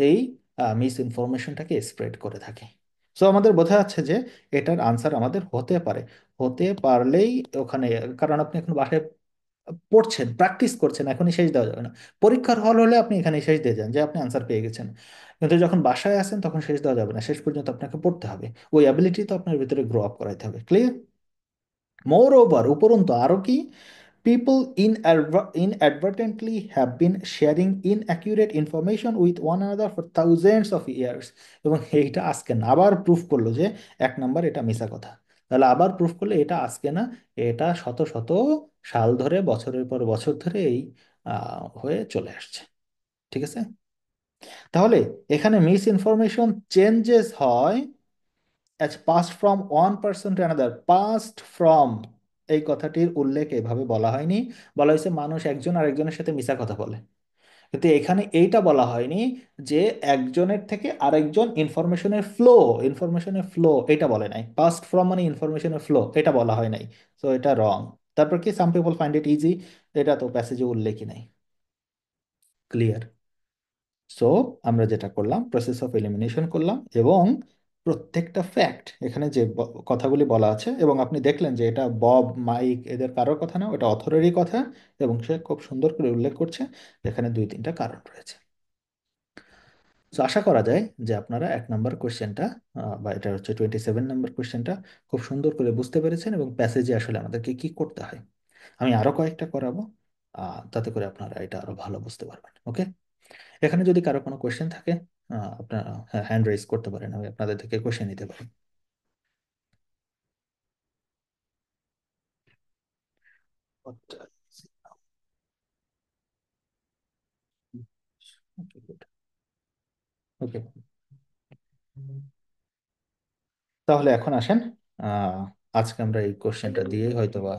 এই মিস ইনফরমেশনটাকে স্প্রেড করে থাকি। সো আমাদের বোঝা যাচ্ছে যে এটার আনসার আমাদের হতে পারে। হতে পারলেই ওখানে, কারণ আপনি এখন বাসায় পড়ছেন, প্র্যাকটিস করছেন, এখনই শেষ দেওয়া যাবে না। পরীক্ষার হল হলে আপনি এখানে শেষ দিয়ে যান যে আপনি আনসার পেয়ে গেছেন, কিন্তু যখন বাসায় আসেন তখন শেষ দেওয়া যাবে না, শেষ পর্যন্ত আপনাকে পড়তে হবে। ওই অ্যাবিলিটি তো আপনার ভিতরে গ্রো আপ করাইতে হবে। ক্লিয়ার? মোর ওভার, উপরন্তু আরও কি, people inadvertently have been sharing inaccurate information with one another for thousands of years। এবং এইটা আজকে না, আবার প্রুফ করলো যে এক নাম্বার এটা মিছা কথা। তাহলে আবার প্রুফ করলে এটা আজকে না, এটা শত শত সাল ধরে, বছরের পর বছর ধরে এই হয়ে চলে আসছে। ঠিক আছে? তাহলে এখানে মিস ইনফরমেশন চেঞ্জেস হয় as passed from one person to another, passed from, এই কথাটির উল্লেখ এভাবে বলা হয়নি। বলা হয়েছে মানুষ একজন আরেকজনের সাথে মিছা কথা বলে, কিন্তু এখানে এইটা বলা হয়নি যে একজনের থেকে আরেকজন ইনফরমেশনের ফ্লো এটা বলে নাই। পাস্ট ফ্রম মানে ইনফরমেশনের ফ্লো, এটা বলা হয় নাই। তো এটা রং। তারপর কি, some people find it easy, এটা তো প্যাসেজে উল্লেখই নাই। ক্লিয়ার? সো আমরা যেটা করলাম, প্রসেস অফ এলিমিনেশন করলাম, এবং প্রত্যেকটা ফ্যাক্ট এখানে যে কথাগুলি বলা আছে, এবং আপনি দেখলেন যে এটা বব, মাইক, এদের কারোর কথা না, ওটা অথরেরই কথা, এবং সে খুব সুন্দর করে উল্লেখ করছে এখানে দুই তিনটা কারণ রয়েছে। তো আশা করা যায় যে আপনারা 1 নম্বর কোশ্চেনটা, বা এটা হচ্ছে 27 নম্বর কোশ্চেনটা, খুব সুন্দর করে বুঝতে পেরেছেন, এবং প্যাসেজে আসলে আমাদেরকে কি করতে হয়। আমি আরো কয়েকটা করাবো, তাতে করে আপনারা এটা আরো ভালো বুঝতে পারবেন। ওকে? এখানে যদি কারো কোনো কোশ্চেন থাকে, আপনারা হ্যান্ড রেজ করতে পারেন, আমি আপনাদের থেকে কোশ্চেন নিতে পারি। ওকে, তাহলে এখন আসেন, আহ, আজকে আমরা এই কোশ্চেনটা দিয়ে হয়তো বা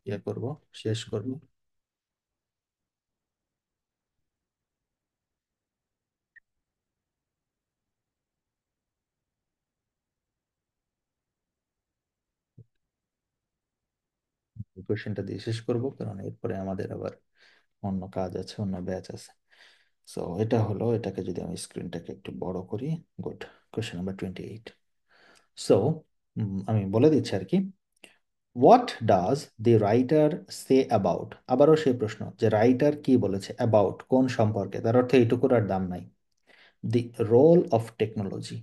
ইয়ে করবো, শেষ করব। এই কোশ্চেনটা দিয়ে শেষ করব, কারণ এরপরে আমাদের আবার অন্য কাজ আছে, অন্য ব্যাচ আছে। সো এটা হলো, এটাকে যদি আমি স্ক্রিনটাকে একটু বড় করি, গুড। Question number 28। সো আমি বলে দিচ্ছি আর কি, what does the writer say about, আবারও সেই প্রশ্ন যে রাইটার কি বলেছে অ্যাবাউট, কোন সম্পর্কে, তার অর্থ এইটুকুর আর দাম নাই। The role of technology,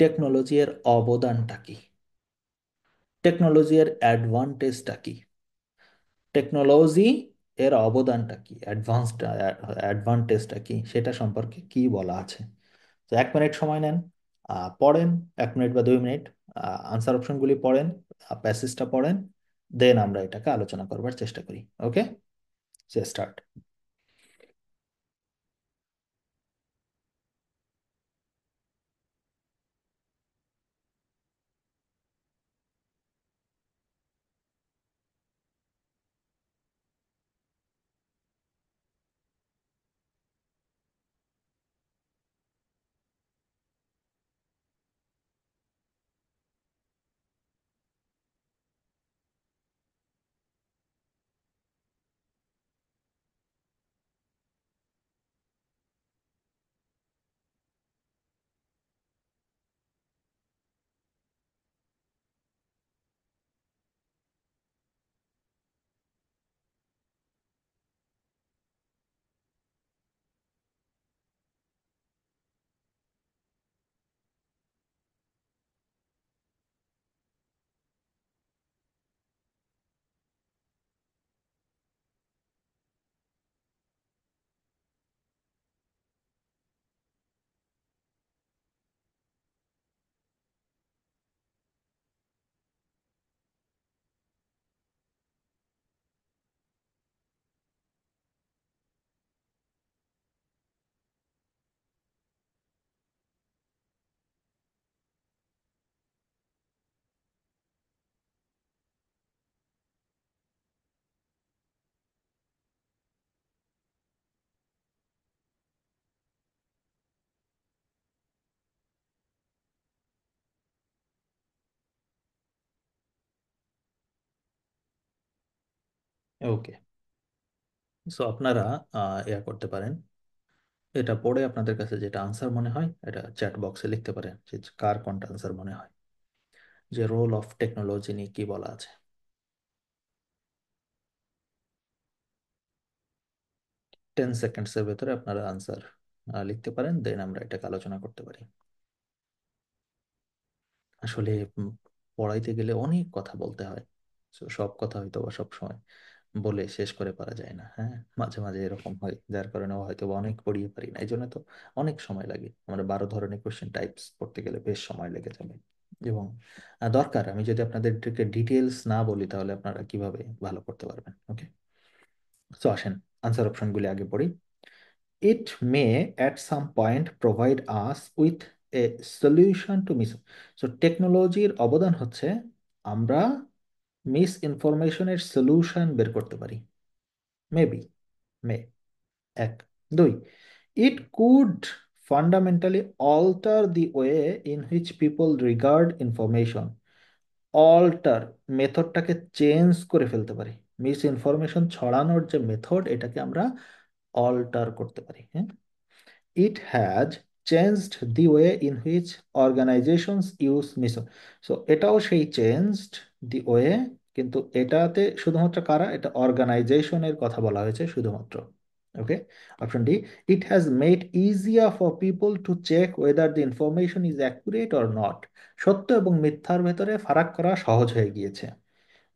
technology এর অবদানটা কি, টেকনোলজি এর অ্যাডভান্টেজটা কি, টেকনোলজি এর অবদানটা কি, অ্যাডভান্টেজটা কি, সেটা সম্পর্কে কি বলা আছে। তো 1 মিনিট সময় নেন, পড়েন, 1 মিনিট বা 2 মিনিট, আনসার অপশনগুলি পড়েন, প্যাসেজটা পড়েন, দেন আমরা এটাকে আলোচনা করবার চেষ্টা করি। ওকে, সে স্টার্ট। ওকে, সো আপনারা ইয়া করতে পারেন, এটা পড়ে আপনাদের কাছে যেটা আনসার মনে হয় এটা চ্যাট বক্সে লিখতে পারেন, যে কার কোনটা আনসার মনে হয়, যে রোল অফ টেকনোলজি নিয়ে কি বলা আছে। 10 সেকেন্ডসের ভেতরে আপনারা আনসার লিখতে পারেন, দেন আমরা এটাকে আলোচনা করতে পারি। আসলে পড়াইতে গেলে অনেক কথা বলতে হয়। So, সব কথা হয়তো বা সব সময় বলে শেষ করে পারা যায় না, হ্যাঁ, মাঝে মাঝে এরকম হয়, যার কারণে হয়তো বা অনেক পড়িয়ে পারি না, এই জন্য তো অনেক সময় লাগে। আমরা 12 ধরনের কোশ্চেন টাইপস পড়তে গেলে বেশ সময় লেগে যাবে। এবং দরকার, আমি যদি আপনাদেরকে ডিটেলস না বলি তাহলে আপনারা কিভাবে ভালো করতে পারবেন। ওকে, তো আসেন আনসার অপশনগুলি আগে পড়ি। It may at some point provide us with a solution to miss. So টেকনোলজির অবদান হচ্ছে আমরা মিস ইনফরমেশনের সলিউশন বের করতে পারি। মেবি, মে, এক। দুই, it could fundamentally alter the way in which people regard information. Alter, মেথডটাকে চেঞ্জ করে ফেলতে পারি। মিস ইনফরমেশন ছড়ানোর যে মেথড এটাকে আমরা অল্টার করতে পারি, হ্যাঁ। It has changed the way in which organizations use mission. So এটাও সেই changed the way, কিন্তু এটাতে শুধুমাত্র কারা, এটা অর্গানাইজেশনের কথা বলা হয়েছে শুধুমাত্র। Okay, option D, it has made easier for people to check whether the information is accurate or not. সত্য এবং মিথ্যার ভেতরে ফারাক করা সহজ হয়ে গিয়েছে।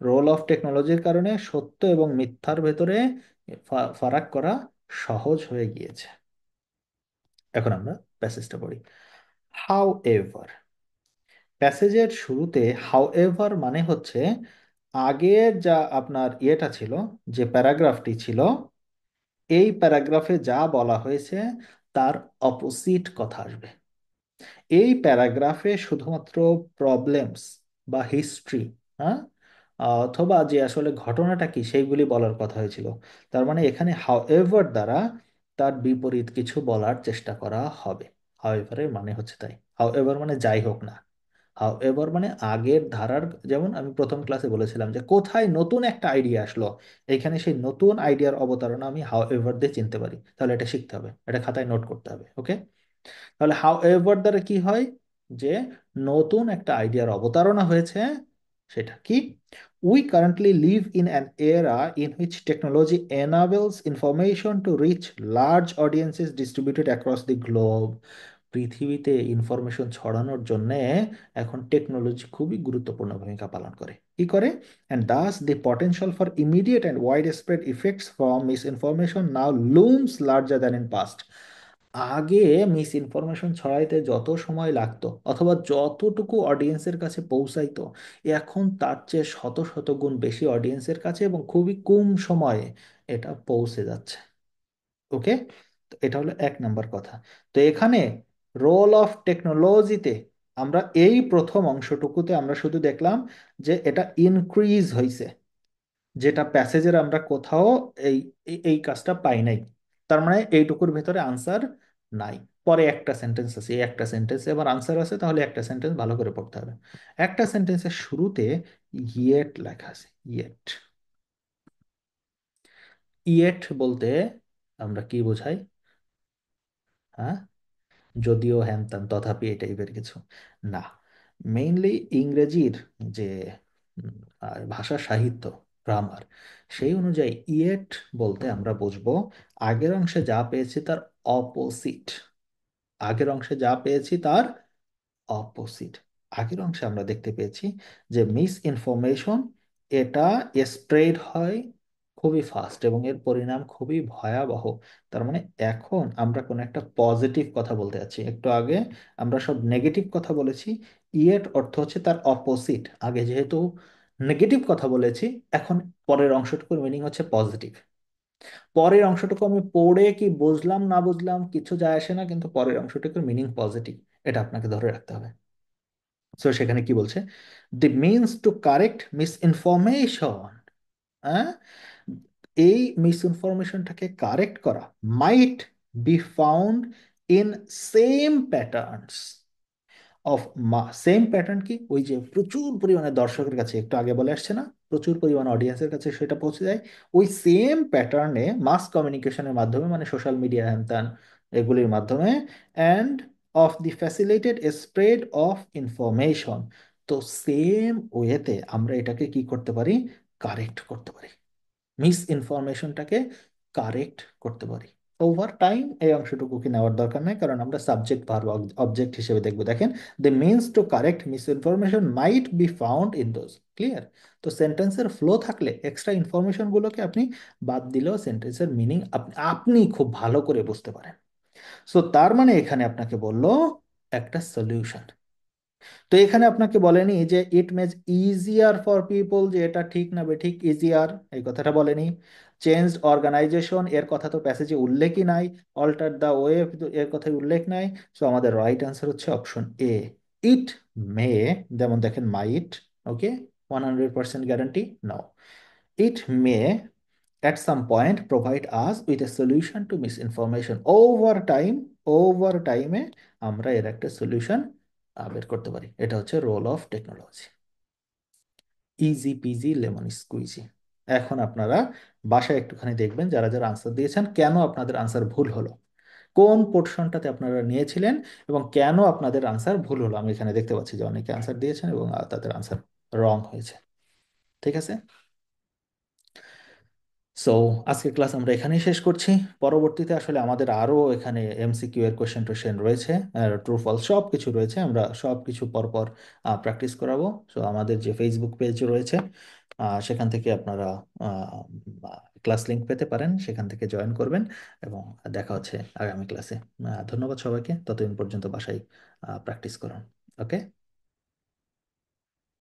রোল অফ টেকনোলজির কারণে সত্য এবং মিথ্যার ভেতরে ফারাক করা সহজ হয়ে গিয়েছে। এখন আমরা প্যাসেজটা পড়ি। হাউ এভার, প্যাসেজের শুরুতে হাউ এভার মানে হচ্ছে আগের যা আপনার ইয়েটা ছিল, যে প্যারাগ্রাফটি ছিল, এই প্যারাগ্রাফে যা বলা হয়েছে তার অপোজিট কথা আসবে। এই প্যারাগ্রাফে শুধুমাত্র প্রবলেমস বা হিস্ট্রি, হ্যাঁ, অথবা যে আসলে ঘটনাটা কি সেইগুলি বলার কথা হয়েছিল। তার মানে এখানে হাউ এভার দ্বারা তার বিপরীত কিছু বলার চেষ্টা করা হবে। হাউ এভারের মানে হচ্ছে তাই, হাউ এভার মানে যাই হোক না। হাউ এভার মানে আগের ধারার, যেমন আমি প্রথম ক্লাসে বলেছিলাম যে কোথায় নতুন একটা আইডিয়া আসলো, এখানে সেই নতুন আইডিয়ার অবতারণা আমি হাউ এভার দিয়ে চিনতে পারি। তাহলে এটা শিখতে হবে, এটা খাতায় নোট করতে হবে। ওকে, তাহলে হাউ এভার দ্বারা কি হয়, যে নতুন একটা আইডিয়ার অবতারণা হয়েছে। সেটা কি, we currently live in an এরা in which technology এনাবেলস information to reach large audiences distributed across the globe. পৃথিবীতে ইনফরমেশন ছড়ানোর জন্য এখন টেকনোলজি খুবই গুরুত্বপূর্ণ ভূমিকা পালন করে। কি করে? And thus the potential for immediate and wide spread effects from miss information now looms larger than in past. আগে মিস ইনফরমেশন ছড়াইতে যত সময় লাগতো অথবা যতটুকু অডিয়েন্সের কাছে পৌঁছাইতো, এখন তার চেয়ে শত শত গুণ বেশি অডিয়েন্সের কাছে এবং খুবই কম সময়ে এটা পৌঁছে যাচ্ছে। ওকে, তো এটা হলো 1 নম্বর কথা। তো এখানে রোল অফ টেকনোলজিতে আমরা এই প্রথম অংশটুকুতে আমরা শুধু দেখলাম যে এটা ইনক্রিজ হয়েছে, যেটা প্যাসেজের আমরা কোথাও এই এই এই কাজটা পাই নাই। তার মানে এইটুকুর ভেতরে আনসার নাই। পরে একটা সেন্টেন্স আছে, এই একটা সেন্টেন্সে আবার আনসার আছে, তাহলে একটা সেন্টেন্স ভালো করে পড়তে হবে। একটা সেন্টেন্সের শুরুতে ইয়েট লেখা আছে, ইয়েট। ইয়েট বলতে আমরা কি বোঝাই? হ্যাঁ, যদিও হ্যান ত্যান তথাপি এই টাইপের কিছু না। মেইনলি ইংরেজির যে ভাষা সাহিত্য, গ্রামার, সেই অনুযায়ী ইয়েট বলতে আমরা বুঝবো আগের অংশে যা পেয়েছি তার অপোজিট। আগের অংশে যা পেয়েছি তার অপোজিট। আগের অংশে আমরা দেখতে পেয়েছি যে মিস ইনফরমেশন এটা স্প্রেড হয় খুবই ফাস্ট এবং এর পরিণাম খুবই ভয়াবহ। তার মানে এখন আমরা কোনো একটা পজিটিভ কথা বলতে যাচ্ছি, একটু আগে আমরা সব নেগেটিভ কথা বলেছি। ইয়েট অর্থ হচ্ছে তার অপোজিট। আগে যেহেতু নেগেটিভ কথা বলেছি, এখন পরের অংশটুকুর মিনিং হচ্ছে পজিটিভ। পরের অংশটুকু আমি পড়ে কি বুঝলাম না বুঝলাম কিছু যায় আসে না, কিন্তু পরের অংশটুকুর মিনিং পজিটিভ, এটা আপনাকে ধরে রাখতে হবে। সো সেখানে কি বলছে, the means to correct misinformation, হ্যাঁ, এই মিস ইনফরমেশনটাকে কারেক্ট করা might be found in same patterns. Of same pattern কি, ওই যে প্রচুর পরিমাণে দর্শকের কাছে, একটু আগে বলে আসছে না, প্রচুর পরিমাণে অডিয়েন্সের কাছে সেটা পৌঁছে যায়, ওই সেম প্যাটার্নে মাস কমিউনিকেশনের মাধ্যমে, মানে সোশ্যাল মিডিয়া হ্যান ত্যান এগুলির মাধ্যমে, and of the facilitated spread of information. তো সেম ওয়েতে আমরা এটাকে কি করতে পারি, কারেক্ট করতে পারি, মিস ইনফরমেশনটাকে কারেক্ট করতে পারি। ওভার টাইম এই অংশটুকুকে নেওয়ার দরকার নেই, কারণ আমরা সাবজেক্ট ভার্ব অবজেক্ট হিসেবে দেখবো। দেখেন, the means to correct misinformation might be found in those. Clear? তো সেন্টেন্সের ফ্লো থাকলে এক্সট্রা ইনফরমেশনগুলোকে আপনি বাদ দিলেও সেন্টেন্সের মিনিং আপনি খুব ভালো করে বুঝতে পারেন। সো তার মানে এখানে আপনাকে বললো একটা সলিউশন। তো এখানে আপনাকে বলেনি যে ইট মেজ ইজিয়ার ফর পিপল, যে এটা ঠিক না বেঠিক, ইজিয়ার এই কথাটা বলেনি। চেঞ্জ অর্গানাইজেশন এর কথা তো প্যাসেজে উল্লেখই নাই। অল্টার দ্য ওয়ে এর কথাই উল্লেখ নাই। সো আমাদের রাইট অ্যান্সার হচ্ছে অপশন এ, ইট মে। যেমন দেখেন মাইট, ওকে, 100% guarantee now. It May at some point provide us with a solution to misinformation over time এ আমরা এর একটা সলিউশন বের করতে পারি। এটা হচ্ছে role of technology. Easy peasy lemon squeezy. এখন আপনারা বাসায় একটুখানি দেখবেন যারা যারা আনসার দিয়েছেন, কেন আপনাদের আনসার ভুল হলো, কোন পোর্শনটাতে আপনারা নিয়েছিলেন এবং কেন আপনাদের আনসার ভুল হলো। আমি এখানে দেখতে পাচ্ছি যে অনেকে আনসার দিয়েছেন এবং তাদের আনসার রং হয়েছে। ঠিক আছে? সো আজকের ক্লাস আমরা এখানেই শেষ করছি। পরবর্তীতে আসলে আমাদের আরও এখানে এমসিকিউ এর কোশ্চেন টোশ্চেন রয়েছে, ট্রু ফলস সব কিছু রয়েছে, আমরা সব কিছু পরপর প্র্যাকটিস করাবো। সো আমাদের যে ফেসবুক পেজ রয়েছে সেখান থেকে আপনারা ক্লাস লিংক পেতে পারেন, সেখান থেকে জয়েন করবেন এবং দেখা হচ্ছে আগামী ক্লাসে। ধন্যবাদ সবাইকে, ততদিন পর্যন্ত বাসায় প্র্যাকটিস করুন। ওকে।